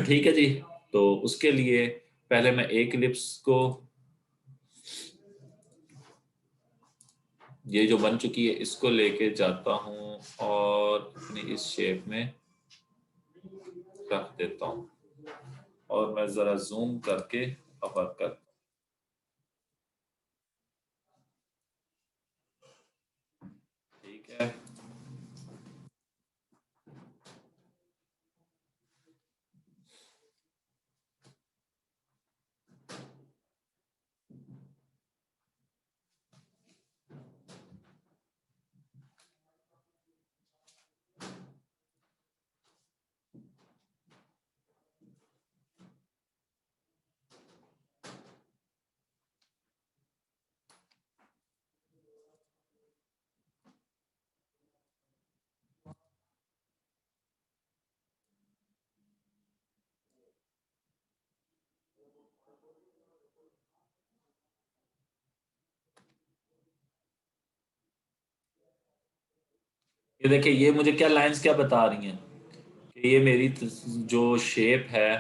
ठीक है जी, तो उसके लिए पहले मैं एक लिप्स को, ये जो बन चुकी है इसको लेके जाता हूँ और अपनी इस शेप में रख देता हूँ, और मैं जरा जूम करके अपर कर। ठीक है, ये देखिए, ये मुझे क्या लाइंस क्या बता रही हैं कि ये मेरी जो शेप है,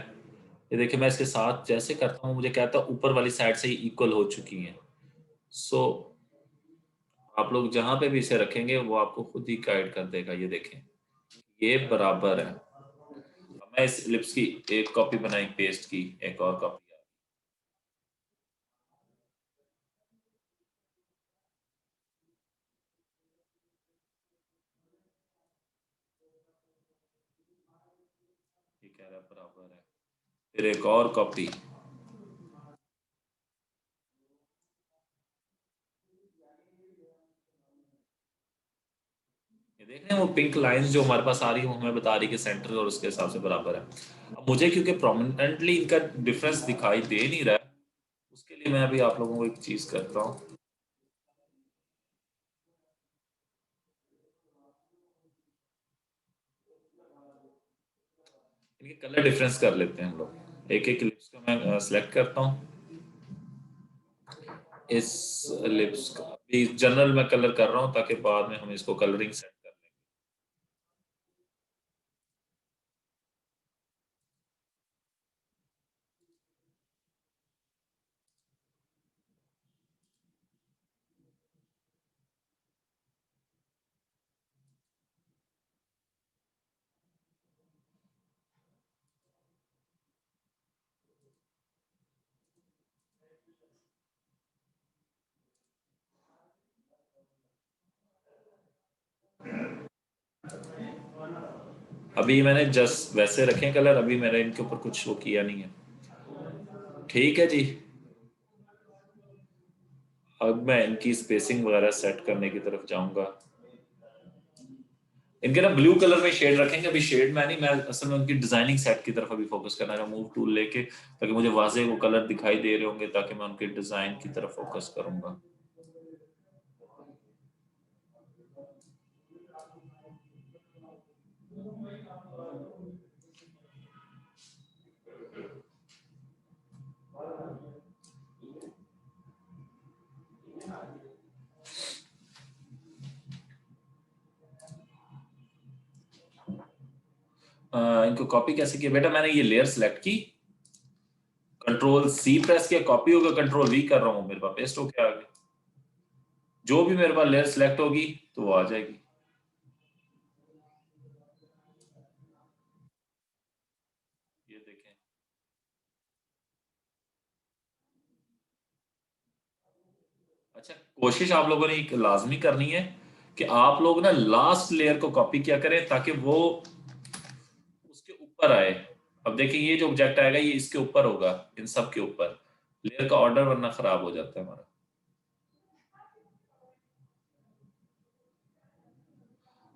ये देखिए मैं इसके साथ जैसे करता हूँ मुझे कहता है ऊपर वाली साइड से ही इक्वल हो चुकी हैं। सो आप लोग जहां पे भी इसे रखेंगे वो आपको खुद ही गाइड कर देगा। ये देखें, ये बराबर है। अब मैं इस लिप्स की एक कॉपी बनाई, पेस्ट की एक और कॉपी। ये कह रहा है बराबर है, फिर एक और कॉपी। ये देख रहे हैं वो पिंक लाइंस जो हमारे पास आ रही है, वो हमें बता रही है कि सेंटर और उसके हिसाब से बराबर है। अब मुझे क्योंकि प्रोमिनेंटली इनका डिफरेंस दिखाई दे नहीं रहा है, उसके लिए मैं अभी आप लोगों को एक चीज करता हूँ, इनके कलर डिफरेंस कर लेते हैं हम लोग। एक एक लिप्स का मैं सिलेक्ट करता हूँ, इस लिप्स का भी जनरल मैं कलर कर रहा हूँ ताकि बाद में हम इसको कलरिंग सेट कर लें। अभी मैंने जस्ट वैसे रखे कलर, अभी मैंने इनके ऊपर कुछ वो किया नहीं है। ठीक है जी, अब मैं इनकी स्पेसिंग वगैरह सेट करने की तरफ जाऊंगा। इनके ना ब्लू कलर में शेड रखेंगे, अभी शेड में नहीं, मैं असल में उनकी डिजाइनिंग सेट की तरफ अभी फोकस करना है मूव टूल लेके, ताकि मुझे वाज़ेह वो कलर दिखाई दे रहे होंगे, ताकि मैं उनके डिजाइन की तरफ फोकस करूंगा। इनको कॉपी कैसे किया बेटा? मैंने ये लेयर सेलेक्ट की, कंट्रोल सी प्रेस किया, कॉपी होगा, कंट्रोल वी कर रहा हूँ, मेरे पास पेस्ट होके आ गया। जो भी मेरे पास लेयर सेलेक्ट होगी तो वो आ जाएगी। ये देखें, अच्छा कोशिश आप लोगों ने एक लाजमी करनी है कि आप लोग ना लास्ट लेयर को कॉपी किया करें, ताकि वो उसके ऊपर आए। अब देखिए ये जो ऑब्जेक्ट आएगा ये इसके ऊपर होगा, इन सब के ऊपर। लेयर का ऑर्डर वरना खराब हो जाता है हमारा।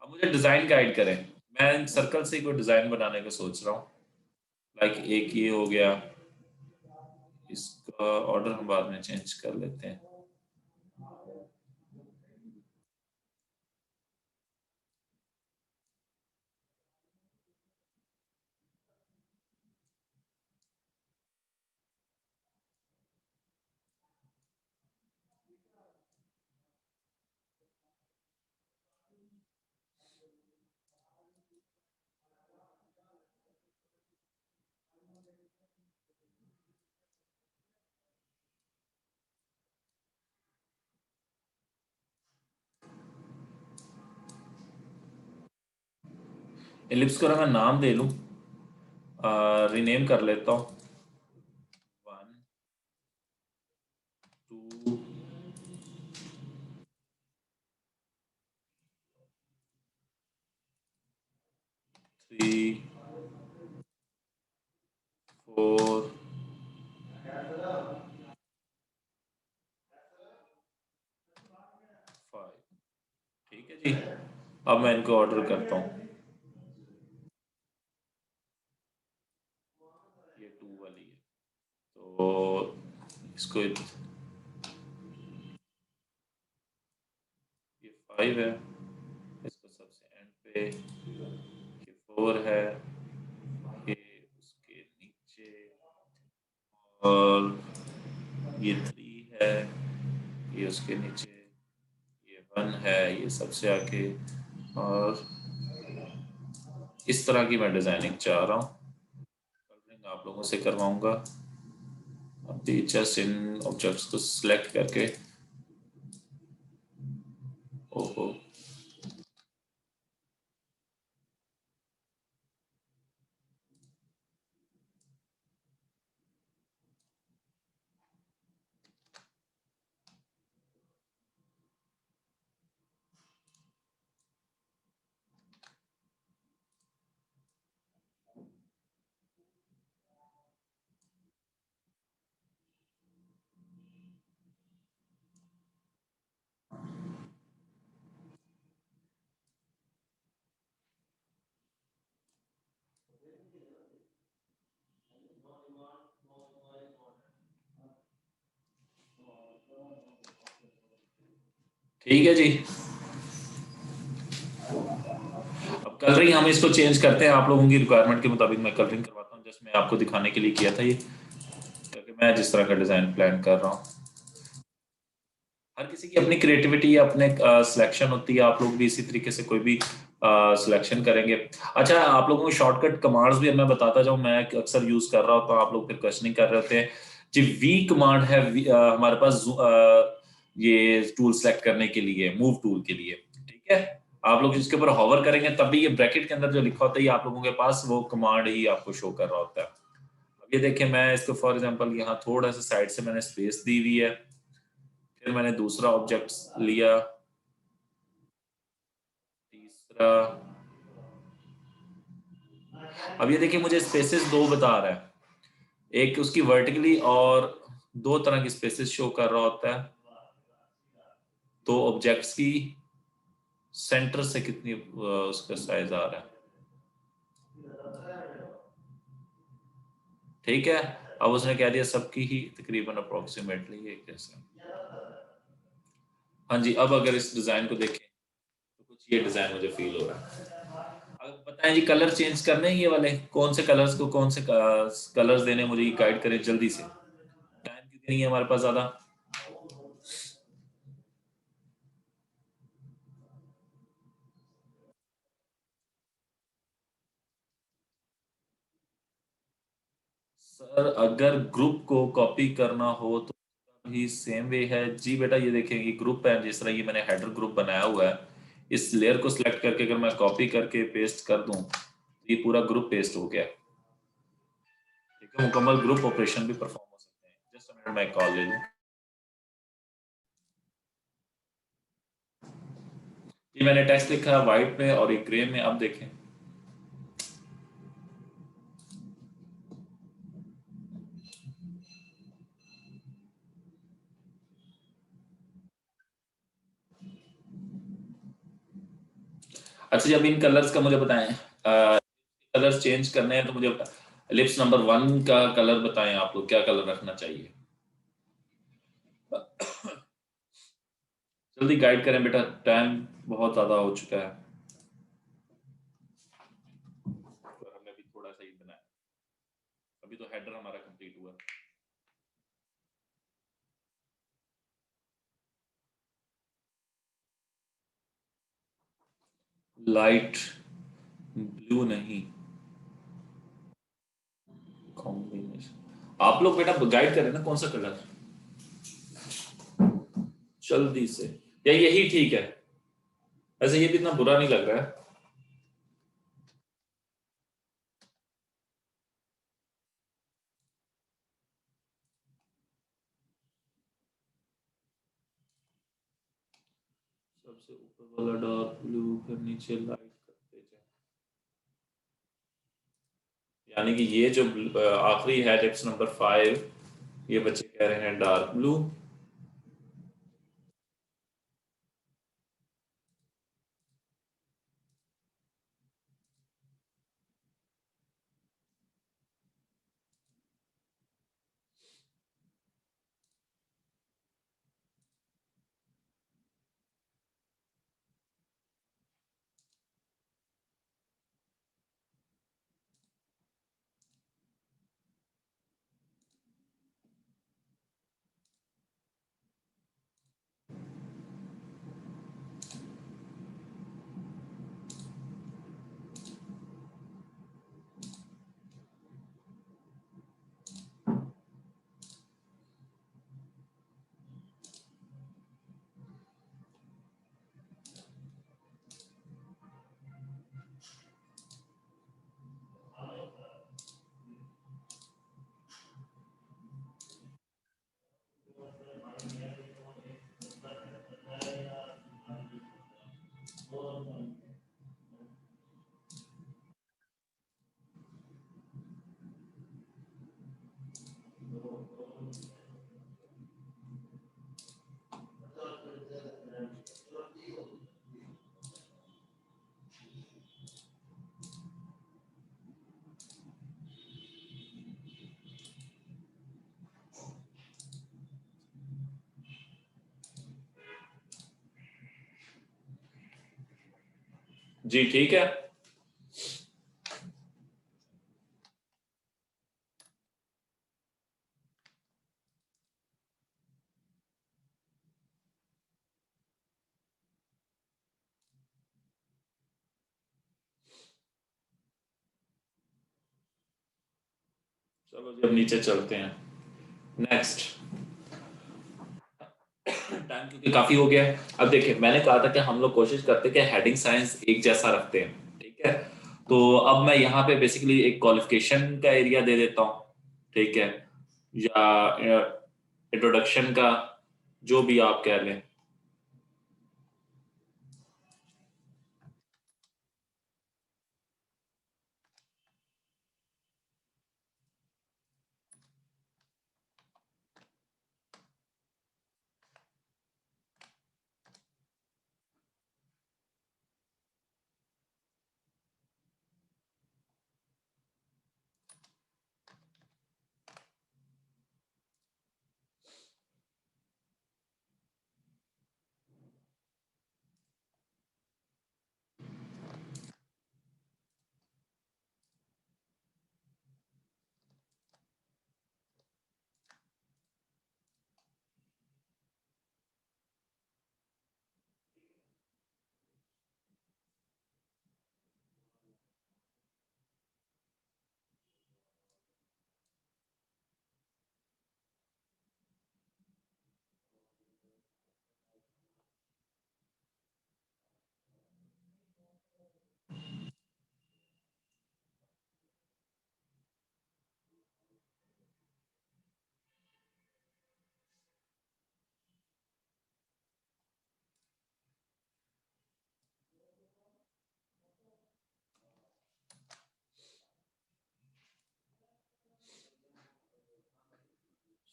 अब मुझे डिजाइन गाइड करें, मैं इन सर्कल से ही कोई डिजाइन बनाने का सोच रहा हूँ। लाइक एक ये हो गया, इसका ऑर्डर हम बाद में चेंज कर लेते हैं। एलिप्स को ना मैं नाम दे लूं, रीनेम कर लेता हूँ। 1 2 3 4 5। ठीक है जी, अब मैं इनको ऑर्डर करता हूँ। ये 2 वाली है, तो इसको, ये 5 है, इसको सबसे एंड पे, ये 4 है, ये उसके नीचे, और ये 3 है, ये उसके नीचे, ये 1 है, ये सबसे आगे, और इस तरह की मैं डिजाइनिंग चाह रहा हूँ। कलरिंग आप लोगों से करवाऊंगा। अभी जस्ट इन ऑब्जेक्ट्स को सिलेक्ट करके, ओहो, ठीक है जी। अब कलरिंग हम इसको चेंज करते हैं, आप लोगों की रिक्वायरमेंट के मुताबिक मैं कलरिंग करवाता हूँ। जस्ट मैं आपको दिखाने के लिए किया था ये, क्योंकि मैं जिस तरह का डिजाइन प्लान कर रहा हूँ, हर किसी की अपनी क्रिएटिविटी, अपने सिलेक्शन होती है। आप लोग भी इसी तरीके से कोई भी सिलेक्शन करेंगे। अच्छा, आप लोगों को शॉर्टकट कमांड्स भी मैं बताता जाऊं, मैं अक्सर यूज कर रहा होता हूं, आप लोग फिर क्वेश्चनिंग कर रहे होते हैं जी। वी कमांड है, हमारे पास ये टूल सेलेक्ट करने के लिए, मूव टूल के लिए। ठीक है, आप लोग इसके ऊपर हॉवर करेंगे तब भी ये ब्रैकेट के अंदर जो लिखा होता है, ये आप लोगों के पास वो कमांड ही आपको शो कर रहा होता है। अब ये देखिए, मैं इसको फॉर एग्जांपल यहाँ थोड़ा सा साइड से मैंने स्पेस दी हुई है, फिर मैंने दूसरा ऑब्जेक्ट लिया, तीसरा। अब ये देखिए मुझे स्पेसेस दो बता रहा है, एक उसकी वर्टिकली और दो तरह की स्पेसेस शो कर रहा होता है। तो ऑब्जेक्ट्स की सेंटर से कितनी उसका साइज आ रहा है, ठीक है। अब उसने कह दिया सबकी ही तकरीबन अप्रोक्सीमेटली ये कैसे। हाँ जी, अब अगर इस डिजाइन को देखें तो कुछ ये डिजाइन मुझे फील हो रहा है। अब बताएं जी, कलर चेंज करने हैं ये वाले, कौन से कलर्स को कौन से कलर्स देने, मुझे ये गाइड करें जल्दी से, टाइम क्योंकि नहीं है हमारे पास ज्यादा। सर अगर ग्रुप को कॉपी करना हो तो भी सेम वे है जी बेटा। ये देखें, ये ग्रुप है, जिस तरह ये मैंने हेडर ग्रुप बनाया हुआ है, इस लेयर को सिलेक्ट करके अगर मैं कॉपी करके पेस्ट कर दूं तो ये पूरा ग्रुप पेस्ट हो गया, ठीक है। मुकम्मल ग्रुप ऑपरेशन भी परफॉर्म हो सकते हैं। जस्ट मिनट, मैं कॉल ले लूं। ये मैंने टेक्स्ट लिखा है व्हाइट में और एक ग्रे में, अब देखें। अच्छा जी, अब इन कलर्स का मुझे बताएं, कलर्स चेंज करने हैं तो मुझे लिप्स नंबर 1 का कलर बताएं, आप लोग क्या कलर रखना चाहिए, जल्दी गाइड करें बेटा, टाइम बहुत ज्यादा हो चुका है और हमने भी थोड़ा सा ही बनाया, अभी तो हेडर हमारा कंप्लीट हुआ। लाइट ब्लू नहीं, कॉम्बिनेशन आप लोग बेटा गाइड करें ना, कौन सा कलर जल्दी से, या यही ठीक है। ऐसे ये भी इतना बुरा नहीं लग रहा है। सबसे ऊपर वाला डार्क ब्लू, फिर नीचे लाइट करते जाए, यानी कि ये जो आखिरी है टिप्स नंबर 5, ये बच्चे कह रहे हैं डार्क ब्लू। जी ठीक है। चलो जी, अब नीचे चलते हैं। नेक्स्ट, टाइम क्योंकि काफी हो गया है। अब देखिए, मैंने कहा था कि हम लोग कोशिश करते हैं कि हेडिंग साइंस एक जैसा रखते हैं, ठीक है। तो अब मैं यहाँ पे बेसिकली एक क्वालिफिकेशन का एरिया दे देता हूँ, ठीक है, या इंट्रोडक्शन का, जो भी आप कह लें।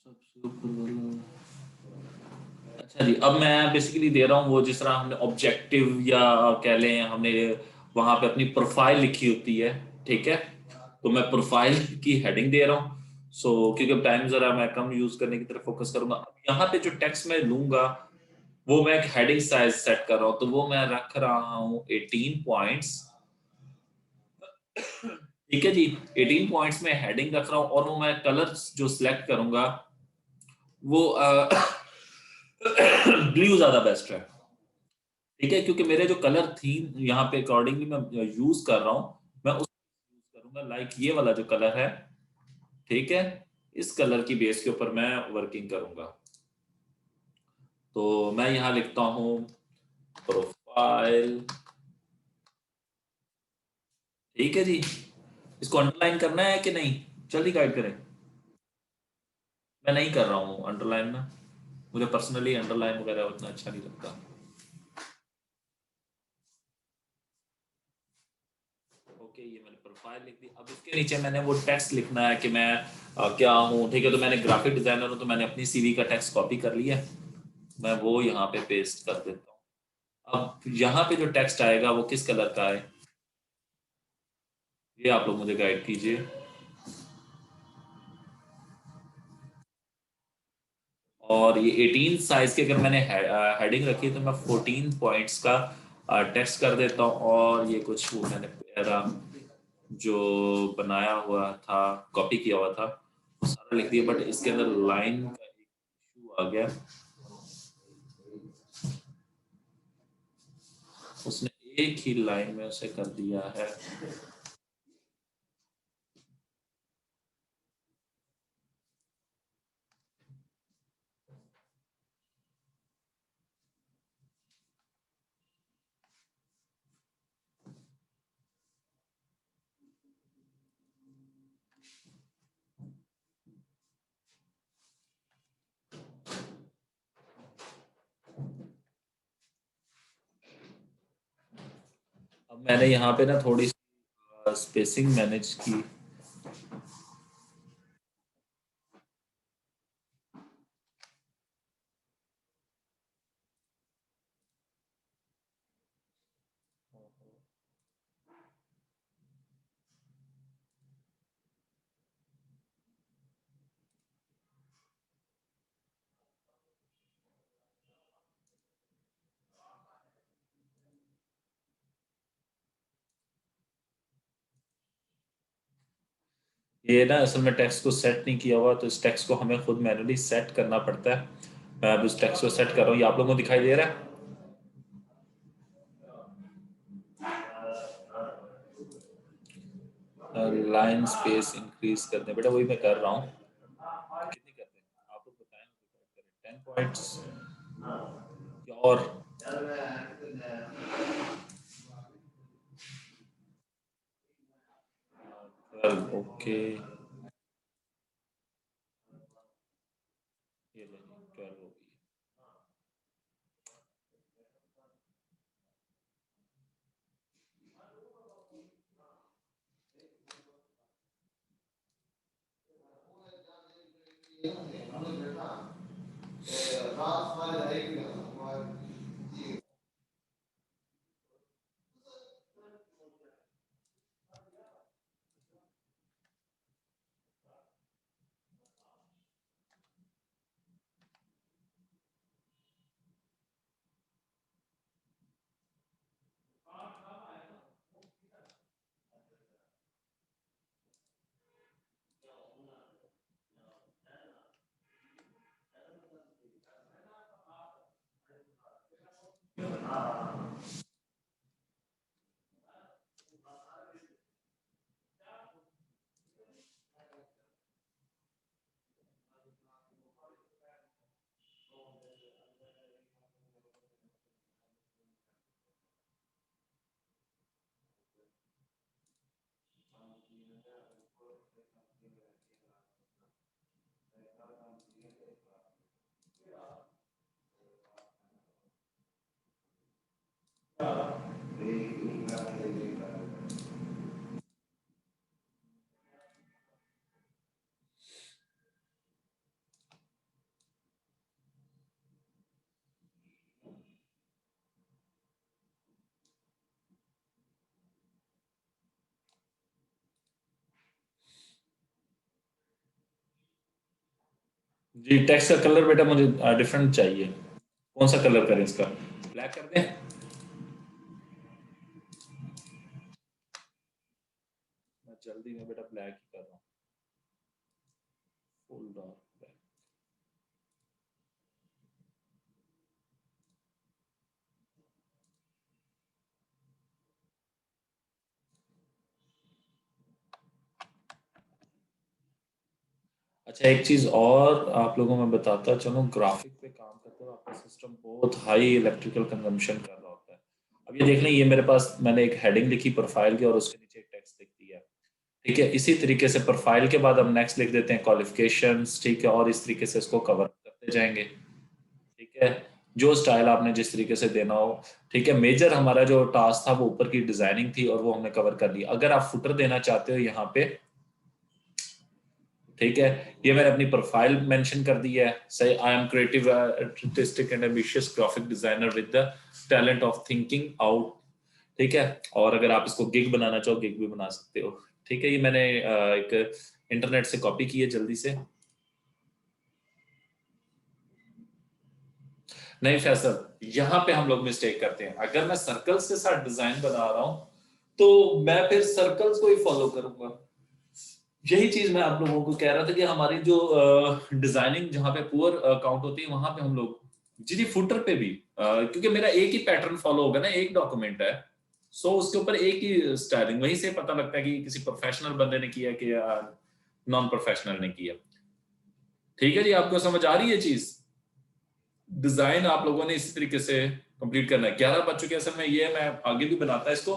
सबसे ऊपर वाला। अच्छा जी, अब मैं बेसिकली दे रहा हूँ वो जिस तरह हमने ऑब्जेक्टिव या कह लें हमने वहां पे अपनी प्रोफाइल लिखी होती है, ठीक है। तो मैं प्रोफाइल की हेडिंग दे रहा हूँ। क्योंकि टाइम जरा मैं कम यूज करने की तरफ फोकस करूंगा। अब यहाँ पे जो टेक्स्ट मैं लूंगा वो मैं एक हेडिंग साइज सेट कर रहा हूँ, तो वो मैं रख रहा हूँ 18 पॉइंट्स। ठीक है जी, 18 पॉइंट्स में हेडिंग रख रहा हूँ और वो मैं कलर जो सिलेक्ट करूंगा वो ब्लू ज्यादा बेस्ट है। ठीक है, क्योंकि मेरे जो कलर थीम यहाँ पे अकॉर्डिंगली मैं यूज कर रहा हूँ, मैं उस यूज करूंगा लाइक ये वाला जो कलर है। ठीक है, इस कलर की बेस के ऊपर मैं वर्किंग करूंगा। तो मैं यहाँ लिखता हूँ प्रोफाइल। ठीक है जी, इसको अंडरलाइन करना है कि नहीं? जल्दी गाइड करें। मैं नहीं कर रहा हूँ अंडरलाइन ना, मुझे पर्सनली अंडरलाइन वगैरह उतना अच्छा नहीं लगता। ओके, ये मैंने प्रोफाइल लिख दी। अब इसके नीचे मैंने वो टेक्स्ट लिखना है कि मैं क्या हूँ। ठीक है, तो मैंने ग्राफिक डिजाइनर हूँ, तो मैंने अपनी सीवी का टेक्स्ट कॉपी कर लिया। मैं वो यहाँ पे पेस्ट कर देता हूँ। अब यहाँ पे जो टेक्स्ट आएगा वो किस कलर का है, ये आप लोग मुझे गाइड कीजिए। और ये 18 साइज के अगर मैंने हेडिंग रखी है तो मैं 14 पॉइंट्स का टेक्स्ट कर देता हूँ। और ये कुछ वो मैंने पैरा जो बनाया हुआ था, कॉपी किया हुआ था, वो सारा लिख दिया। बट इसके अंदर लाइन का एक इशू आ गया, उसने एक ही लाइन में उसे कर दिया है। अब मैंने यहाँ पे ना थोड़ी सी स्पेसिंग मैनेज की। ये ना असल में टेक्स्ट को सेट नहीं किया हुआ, तो इस टेक्स्ट को हमें खुद मैनुअली सेट करना पड़ता है। मैं अब इस टेक्स्ट को सेट कर रहा हूँ, ये आप लोगों को दिखाई दे रहा है। लाइन स्पेस इंक्रीज करते हैं बेटा, वही मैं कर रहा हूँ। कितनी करते हैं आप लोग बताएं, 10 पॉइंट्स और 12। ओके, ये ले 12 हो गई। जी टेक्स्ट का कलर बेटा मुझे डिफरेंट चाहिए। कौन सा कलर करें इसका? ब्लैक कर दें? मैं जल्दी में बेटा ब्लैक ही कर रहा हूँ, फुल डार्क ब्लैक। अच्छा एक चीज और आप लोगों में बताता चलो, ग्राफिक पे काम करते हो आपका सिस्टम बहुत हाई इलेक्ट्रिकल कंजम्पशन कर रहा होता है। अब ये देख लें, ये मेरे पास मैंने एक हेडिंग लिखी प्रोफाइल की और उसके नीचे एक टेक्स्ट लिख दिया। ठीक है, इसी तरीके से प्रोफाइल के बाद हम नेक्स्ट लिख देते हैं क्वालिफिकेशंस। ठीक है, और इस तरीके से इसको कवर करते जाएंगे। ठीक है, जो स्टाइल आपने जिस तरीके से देना हो। ठीक है, मेजर हमारा जो टास्क था वो ऊपर की डिजाइनिंग थी और वो हमने कवर कर ली। अगर आप फुटर देना चाहते हो यहाँ पे, ठीक है, ये मैंने अपनी प्रोफाइल मेंशन कर दी है। सही, I am creative artistic and ambitious graphic designer with the talent of thinking out. ठीक है, और अगर आप इसको गिग बनाना चाहो गिग भी बना सकते हो। ठीक है, ये मैंने एक इंटरनेट से कॉपी की है जल्दी से। नहीं फैसल, यहाँ पे हम लोग मिस्टेक करते हैं। अगर मैं सर्कल्स के साथ डिजाइन बना रहा हूं तो मैं फिर सर्कल्स को ही फॉलो करूंगा। यही चीज मैं आप लोगों को कह रहा था कि हमारी जो डिजाइनिंग जहाँ पे पुअर काउंट होती है वहां पे हम लोग, जी जी फुटर पे भी क्योंकि मेरा एक ही पैटर्न फॉलो होगा ना, एक डॉक्यूमेंट है। सो उसके ऊपर एक ही स्टाइलिंग, वहीं से पता लगता है कि किसी प्रोफेशनल बंदे ने किया कि नॉन प्रोफेशनल ने किया। ठीक है जी, आपको समझ आ रही है चीज? डिजाइन आप लोगों ने इसी तरीके से कंप्लीट करना है। 11 बज चुके हैं असल में, ये मैं आगे भी बनाता है इसको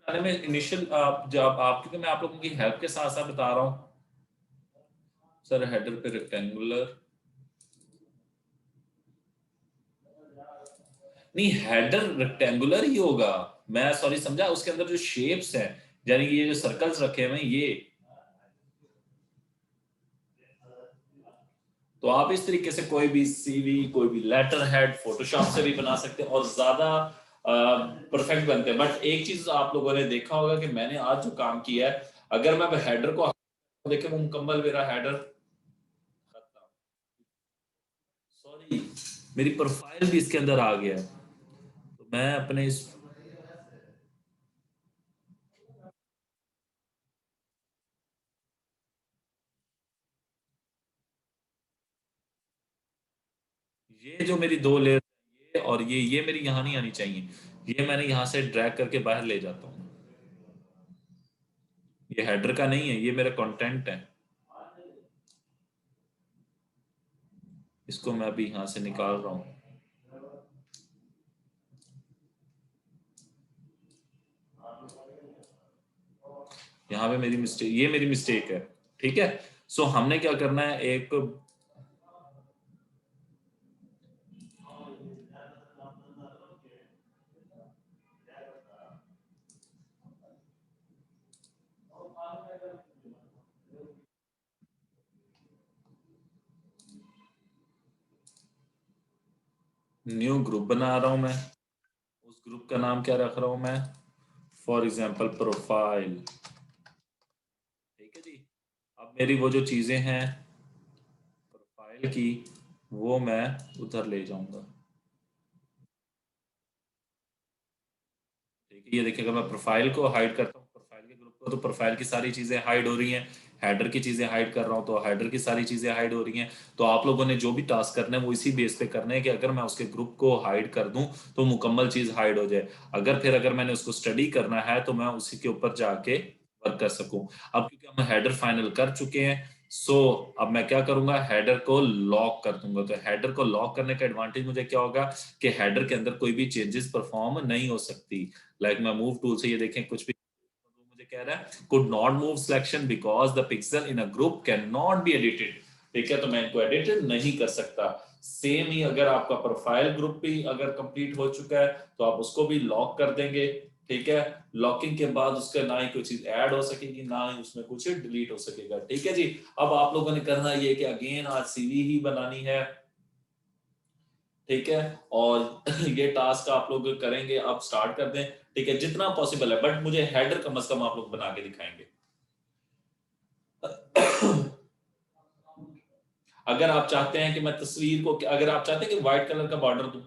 बनाने में इनिशियल आप जब आप, क्योंकि मैं आप लोगों की हेल्प के साथ साथ बता रहा हूँ। सर हेडर पे रेक्टेंगुलर नहीं, हेडर रेक्टेंगुलर ही होगा। मैं सॉरी समझा, उसके अंदर जो शेप्स हैं, यानी कि ये जो सर्कल्स रखे हुए हैं ये, तो आप इस तरीके से कोई भी सीवी कोई भी लेटर हेड फोटोशॉप से भी बना सकते हैं और ज्यादा परफेक्ट बनते हैं। बट एक चीज आप लोगों ने देखा होगा कि मैंने आज जो काम किया है, अगर मैं हेडर को देखे वो मुकम्मल मेरा हेडर, सॉरी मेरी प्रोफाइल भी इसके अंदर आ गया है। तो मैं अपने इस, ये जो मेरी दो लेयर, ये और ये मेरी यहाँ नहीं आनी चाहिए। ये मैंने यहाँ से ड्रैग करके बाहर ले जाता हूँ। ये हेडर का नहीं है, ये मेरा कंटेंट है। इसको मैं अभी यहाँ से निकाल रहा हूँ। यहाँ पे मेरी मिस्टेक, ये मेरी मिस्टेक है। ठीक है, सो हमने क्या करना है, एक न्यू ग्रुप बना रहा हूं मैं। उस ग्रुप का नाम क्या रख रहा हूं मैं? For example profile. ठीक है जी, अब मेरी वो जो चीजें हैं प्रोफाइल की, वो मैं उधर ले जाऊंगा। ठीक है, ये देखिए अगर मैं प्रोफाइल को हाइड करता हूँ, प्रोफाइल के ग्रुप को, तो प्रोफाइल की सारी चीजें हाइड हो रही हैं। हेडर की चीजें हाइड कर रहा हूँ तो हेडर की सारी चीजें हाइड हो रही हैं। तो आप लोगों ने जो भी टास्क करने हैं वो इसी बेस पे करने हैं कि अगर मैं उसके ग्रुप को हाइड कर दूं तो मुकम्मल चीज हाइड हो जाए। अगर मैंने उसको स्टडी करना है तो मैं उसी के ऊपर जाके वर्क कर सकूं। अब क्योंकि हम हेडर फाइनल कर चुके हैं, सो अब मैं क्या करूंगा, हेडर को लॉक कर दूंगा। तो हेडर को लॉक करने का एडवांटेज मुझे क्या होगा कि हेडर के अंदर कोई भी चेंजेस परफॉर्म नहीं हो सकती। लाइक मैं मूव टूल से ये देखें कुछ भी, तो मुझे कह रहा है could not move selection because the pixel in a group can not be edited. ठीक है, तो मैं इनको एडिट नहीं कर सकता। सेम ही अगर आपका प्रोफाइल ग्रुप भी अगर कंप्लीट हो चुका है तो आप उसको भी लॉक कर देंगे। ठीक है, लॉकिंग के बाद उसका ना ही कोई चीज ऐड हो सकेगी ना ही उसमें कुछ डिलीट हो सकेगा। ठीक है जी, अब आप लोगों ने करना ये कि अगेन आज सीवी ही बनानी है। ठीक है, और ये टास्क आप लोग करेंगे, अब स्टार्ट कर दें। ठीक है, जितना पॉसिबल है, बट मुझे हेडर कम से कम आप लोग बना के दिखाएंगे। अगर आप चाहते हैं कि मैं तस्वीर को, अगर आप चाहते हैं कि व्हाइट कलर का बॉर्डर दूं,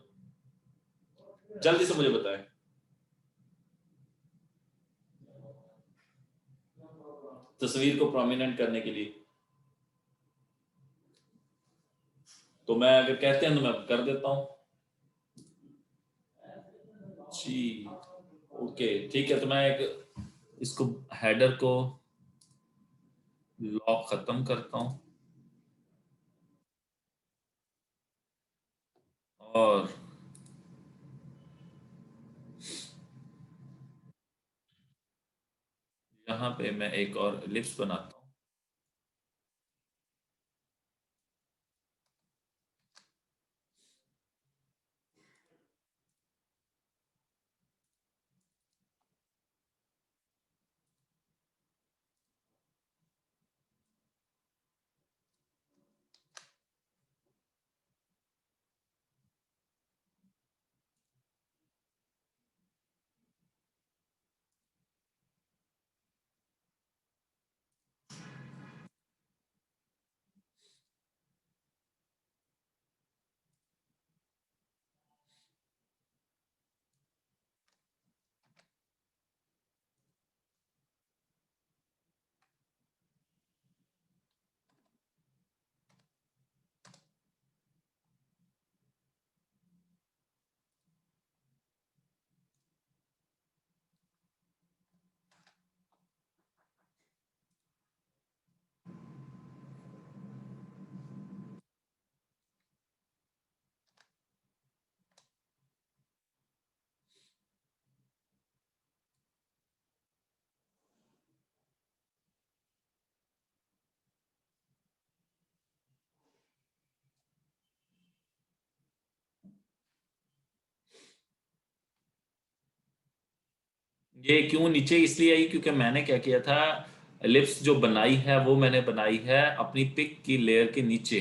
जल्दी से मुझे बताएं। तस्वीर को प्रोमिनेंट करने के लिए तो मैं अगर कहते हैं तो मैं कर देता हूं जी। ओके ठीक है, तो मैं एक इसको हेडर को लॉक खत्म करता हूं और यहाँ पे मैं एक और एलिप्स बनाता हूँ। ये क्यों नीचे इसलिए आई क्योंकि मैंने क्या किया था, एलिप्स जो बनाई है वो मैंने बनाई है अपनी पिक की लेयर के नीचे,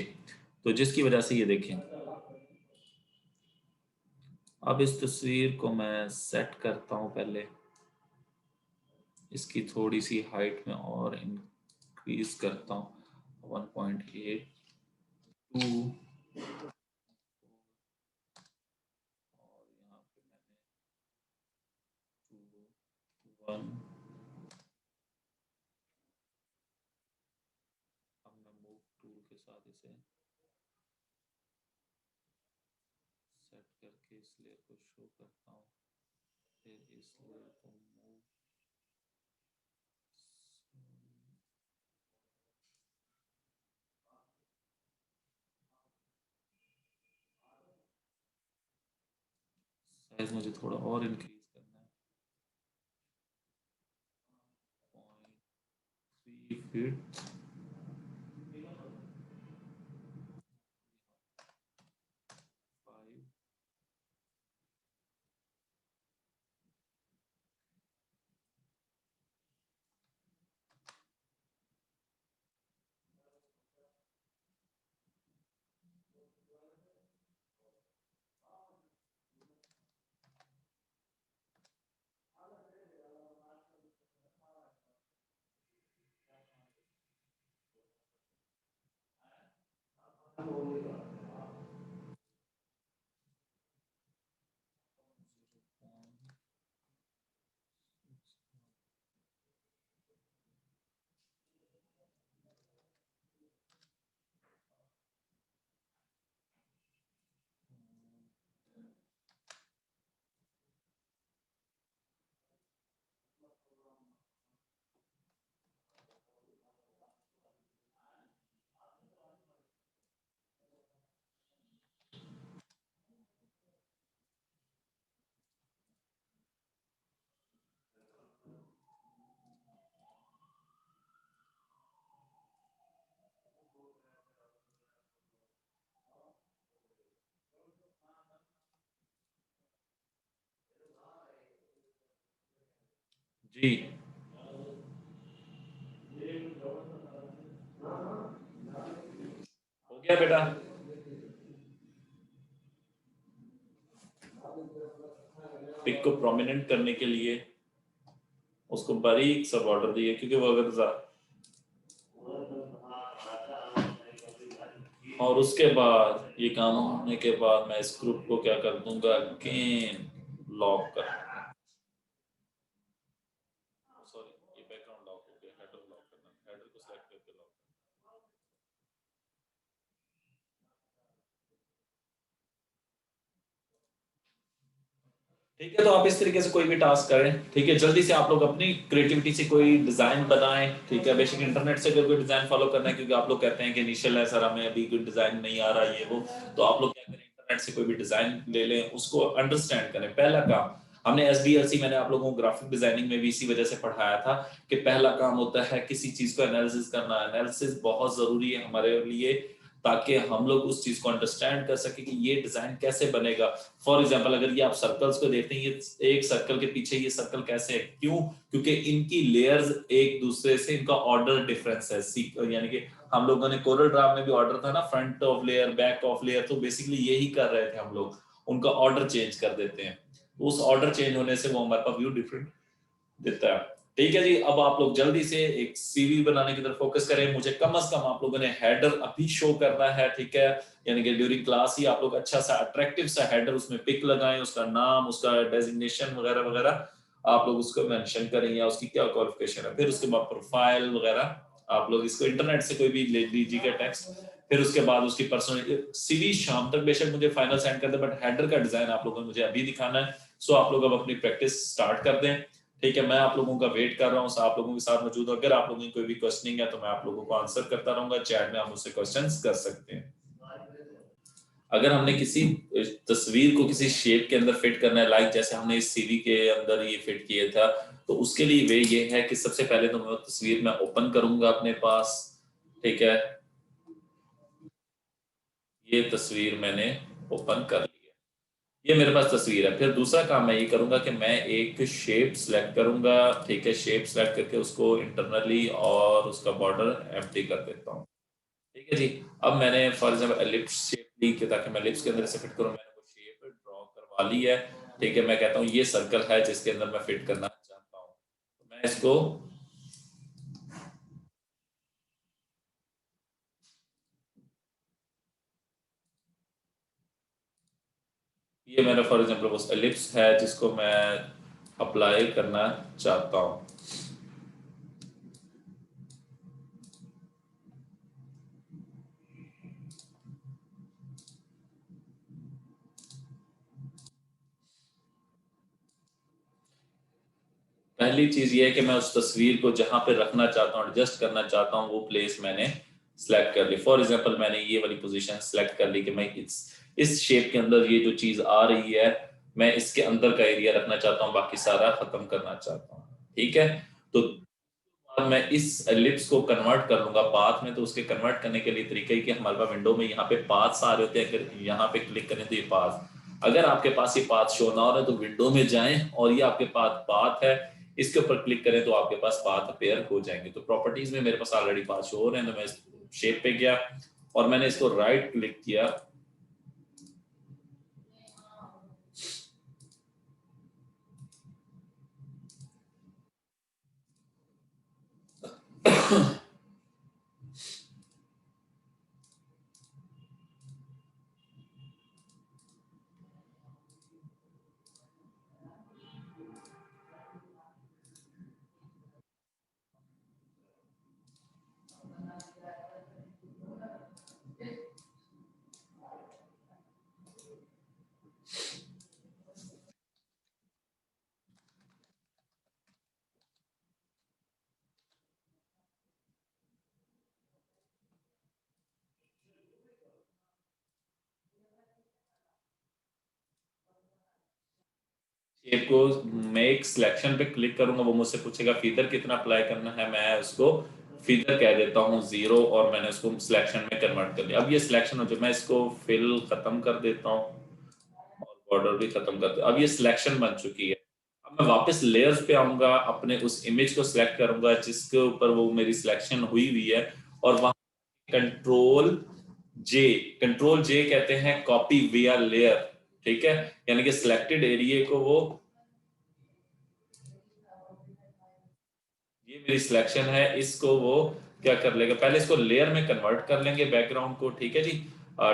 तो जिसकी वजह से ये देखें। अब इस तस्वीर को मैं सेट करता हूँ, पहले इसकी थोड़ी सी हाइट में और इंक्रीज करता हूँ 1.8 2 और यहाँ पे मैंने 2 1। अब मैं मूव टूल के साथ इसे सेट करके इस लेयर को शो करता हूँ, फिर इस लेयर को मूव साइज मुझे थोड़ा और इंक्रीज करना है 0.3 फीट। जी हो गया बेटा। पिक को प्रोमिनेंट करने के लिए उसको बारीक सा बॉर्डर दिए, क्योंकि वो अगर और उसके बाद ये काम होने के बाद मैं इस ग्रुप को क्या कर दूंगा, अगेन लॉक कर, सॉरी ये बैकग्राउंड लॉक हो गया, हेडर लॉक करना, हेडर को सिलेक्ट करके लॉक। ठीक है, तो आप इस तरीके से कोई भी टास्क करें, ठीक है, जल्दी से आप लोग अपनी क्रिएटिविटी से कोई डिजाइन बनाएं, ठीक है, बेसिक इंटरनेट से अगर कोई डिजाइन फॉलो करना है, क्योंकि आप लोग कहते हैं कि इनिशियल है सर हमें अभी कोई डिजाइन नहीं आ रहा ये वो, तो आप लोग क्या करें, इंटरनेट से कोई भी डिजाइन ले लें, उसको अंडरस्टैंड करें। पहला काम हमने एसडीएलसी, मैंने आप लोगों को ग्राफिक डिजाइनिंग में भी इसी वजह से पढ़ाया था कि पहला काम होता है किसी चीज को एनालिसिस करना। एनालिसिस बहुत जरूरी है हमारे लिए, ताकि हम लोग उस चीज को अंडरस्टैंड कर सके कि ये डिजाइन कैसे बनेगा। फॉर एग्जांपल अगर ये आप सर्कल्स को देखते हैं, ये एक सर्कल के पीछे ये सर्कल कैसे है, क्यों, क्योंकि इनकी लेयर्स एक दूसरे से, इनका ऑर्डर डिफरेंस है, यानी कि हम लोगों ने कोरल ड्रा में भी ऑर्डर था ना, front of layer back of layer, तो बेसिकली यही कर रहे थे हम लोग, उनका ऑर्डर चेंज कर देते हैं, उस ऑर्डर चेंज होने से वो हमारे पास व्यू डिफरेंट देता है। ठीक है जी, अब आप लोग जल्दी से एक सीवी बनाने की तरफ फोकस करें। मुझे कम से कम आप लोगों ने हेडर अभी शो करना है, ठीक है, यानी कि ड्यूरिंग क्लास ही आप लोग अच्छा सा अट्रैक्टिव सा हेडर उसमें पिक लगाएं, उसका नाम, उसका डेजिग्नेशन वगैरह वगैरह आप लोग उसको मेंशन करें, या उसकी क्या क्वालिफिकेशन है, फिर उसके बाद प्रोफाइल वगैरह आप लोग इसको इंटरनेट से कोई भी ले लीजिएगा टेक्स्ट, फिर उसके बाद उसकी पर्सनल सीवी शाम तक बेशक मुझे फाइनल सेंड कर दे, बट हेडर का डिजाइन आप लोगों को मुझे अभी दिखाना है। सो आप लोग अब अपनी प्रैक्टिस स्टार्ट कर दें, ठीक है, मैं आप लोगों का वेट कर रहा हूँ, आप लोगों के साथ मौजूद हूँ। अगर आप लोगों की कोई भी क्वेश्चनिंग है तो मैं आप लोगों को आंसर करता रहूंगा, चैट में आप मुझसे क्वेश्चंस कर सकते हैं। अगर हमने किसी तस्वीर को किसी शेप के अंदर फिट करना है, लाइक जैसे हमने इस सीवी के अंदर ये फिट किया था, तो उसके लिए वे ये है कि सबसे पहले तो मैं तस्वीर में ओपन करूंगा अपने पास, ठीक है, ये तस्वीर मैंने ओपन कर ली है, ये मेरे पास तस्वीर है। फिर दूसरा काम मैं ये करूंगा कि मैं एक शेप सिलेक्ट करूंगा, ठीक है, शेप सिलेक्ट करके उसको इंटरनली और उसका बॉर्डर एम्प्टी कर देता हूँ। ठीक है जी, अब मैंने फॉर एग्जांपल एलिप्स शेप ली कि ताकि मैं एलिप्स के अंदर से फिट करूँ, मैंने वो शेप ड्रॉ करवा ली है, ठीक है, मैं कहता हूँ ये सर्कल है जिसके अंदर मैं फिट करना चाहता हूँ, तो मैं इसको, ये मेरा फॉर एग्जांपल वो एलिप्स है जिसको मैं अप्लाई करना चाहता हूँ। पहली चीज ये है कि मैं उस तस्वीर को जहां पे रखना चाहता हूँ, एडजस्ट करना चाहता हूँ, वो प्लेस मैंने सिलेक्ट कर ली। फॉर एग्जांपल मैंने ये वाली पोजीशन सेलेक्ट कर ली कि मैं इस शेप के अंदर ये जो चीज आ रही है, मैं इसके अंदर का एरिया रखना चाहता हूँ, बाकी सारा खत्म करना चाहता हूँ। ठीक है, तो अब मैं इस एलिप्स को कन्वर्ट कर लूंगा पाथ में, तो उसके कन्वर्ट करने के लिए तरीका ही कि हमारे पास विंडो में यहाँ पे पाथ्स आ रहे होते हैं, अगर यहाँ पे क्लिक करें तो ये पाथ, अगर आपके पास ये पाथ शो ना हो रहा है तो विंडो में जाएं और ये आपके पास पाथ है, इसके ऊपर क्लिक करें तो आपके पास पाथ अपेयर हो जाएंगे। तो प्रॉपर्टीज में मेरे पास ऑलरेडी पाथ शो हो रहे हैं, तो मैं शेप पे गया और मैंने इसको राइट क्लिक किया, शेप को मेक सिलेक्शन पे क्लिक करूंगा, वो मुझसे पूछेगा फीदर कितना अप्लाई करना है, मैं उसको फीदर कह देता हूँ 0 और मैंने उसको सिलेक्शन में कन्वर्ट कर दिया। अब ये सिलेक्शन हो जाए, मैं इसको फिल खत्म कर देता हूँ और बॉर्डर भी खत्म कर दिया। अब ये सिलेक्शन बन चुकी है। अब मैं वापस लेयर्स पे आऊंगा, अपने उस इमेज को सिलेक्ट करूंगा जिसके ऊपर वो मेरी सिलेक्शन हुई हुई है, और वहां कंट्रोल जे, कंट्रोल जे कहते हैं कॉपी विया लेयर, ठीक है, यानी कि सिलेक्टेड एरिया को वो, ये मेरी सिलेक्शन है, इसको वो क्या कर लेगा, पहले इसको लेयर में कन्वर्ट कर लेंगे बैकग्राउंड को, ठीक है जी।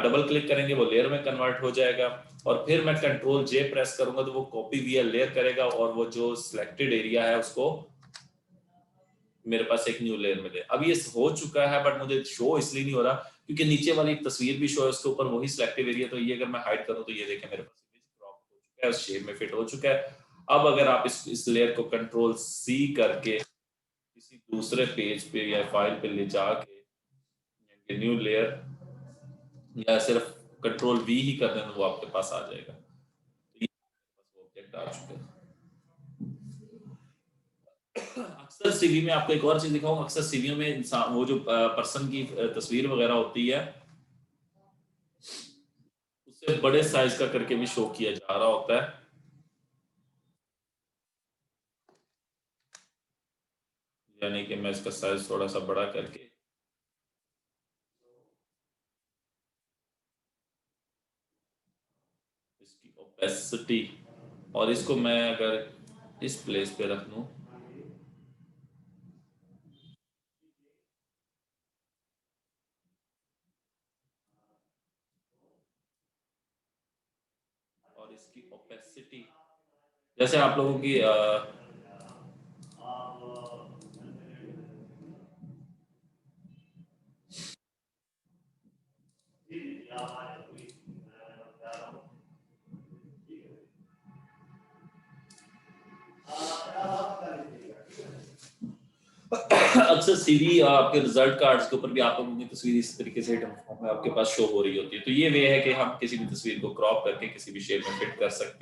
डबल क्लिक करेंगे वो लेयर में कन्वर्ट हो जाएगा, और फिर मैं कंट्रोल जे प्रेस करूंगा तो वो कॉपी विया लेयर करेगा, और वो जो सिलेक्टेड एरिया है उसको मेरे पास एक न्यू लेयर में दे। अब ये हो चुका है, बट मुझे शो इसलिए नहीं हो रहा क्योंकि नीचे वाली एक तस्वीर भी शो है, उसके ऊपर वही सिलेक्टिव एरिया। तो ये अगर मैं हाइड करूं तो ये देखें मेरे पास इमेज क्रॉप हो चुका है, उस शेप में फिट हो चुका है। अब अगर आप इस लेयर को कंट्रोल सी करके किसी दूसरे पेज पे या फाइल पे ले जाके न्यू लेयर, या सिर्फ कंट्रोल वी ही कर दें तो वो आपके पास आ जाएगा। तो ये ऑब्जेक्ट आ चुका है। अक्सर सीवी में आपको एक और चीज दिखाऊं, अक्सर सीवियों में इंसान वो जो पर्सन की तस्वीर वगैरह होती है उससे बड़े साइज का करके भी शो किया जा रहा होता है। यानी कि मैं इसका साइज थोड़ा सा बड़ा करके इसकी ओपेसिटी, और इसको मैं अगर इस प्लेस पे रख दूं, और इसकी ओपेसिटी जैसे आप लोगों की अक्सर सीवी आपके रिजल्ट कार्ड्स के ऊपर भी आप लोगों की तस्वीर इस तरीके से में आपके पास शो हो रही होती है। तो ये वे है कि हम किसी भी तस्वीर को क्रॉप करके किसी भी शेप में फिट कर सकते हैं।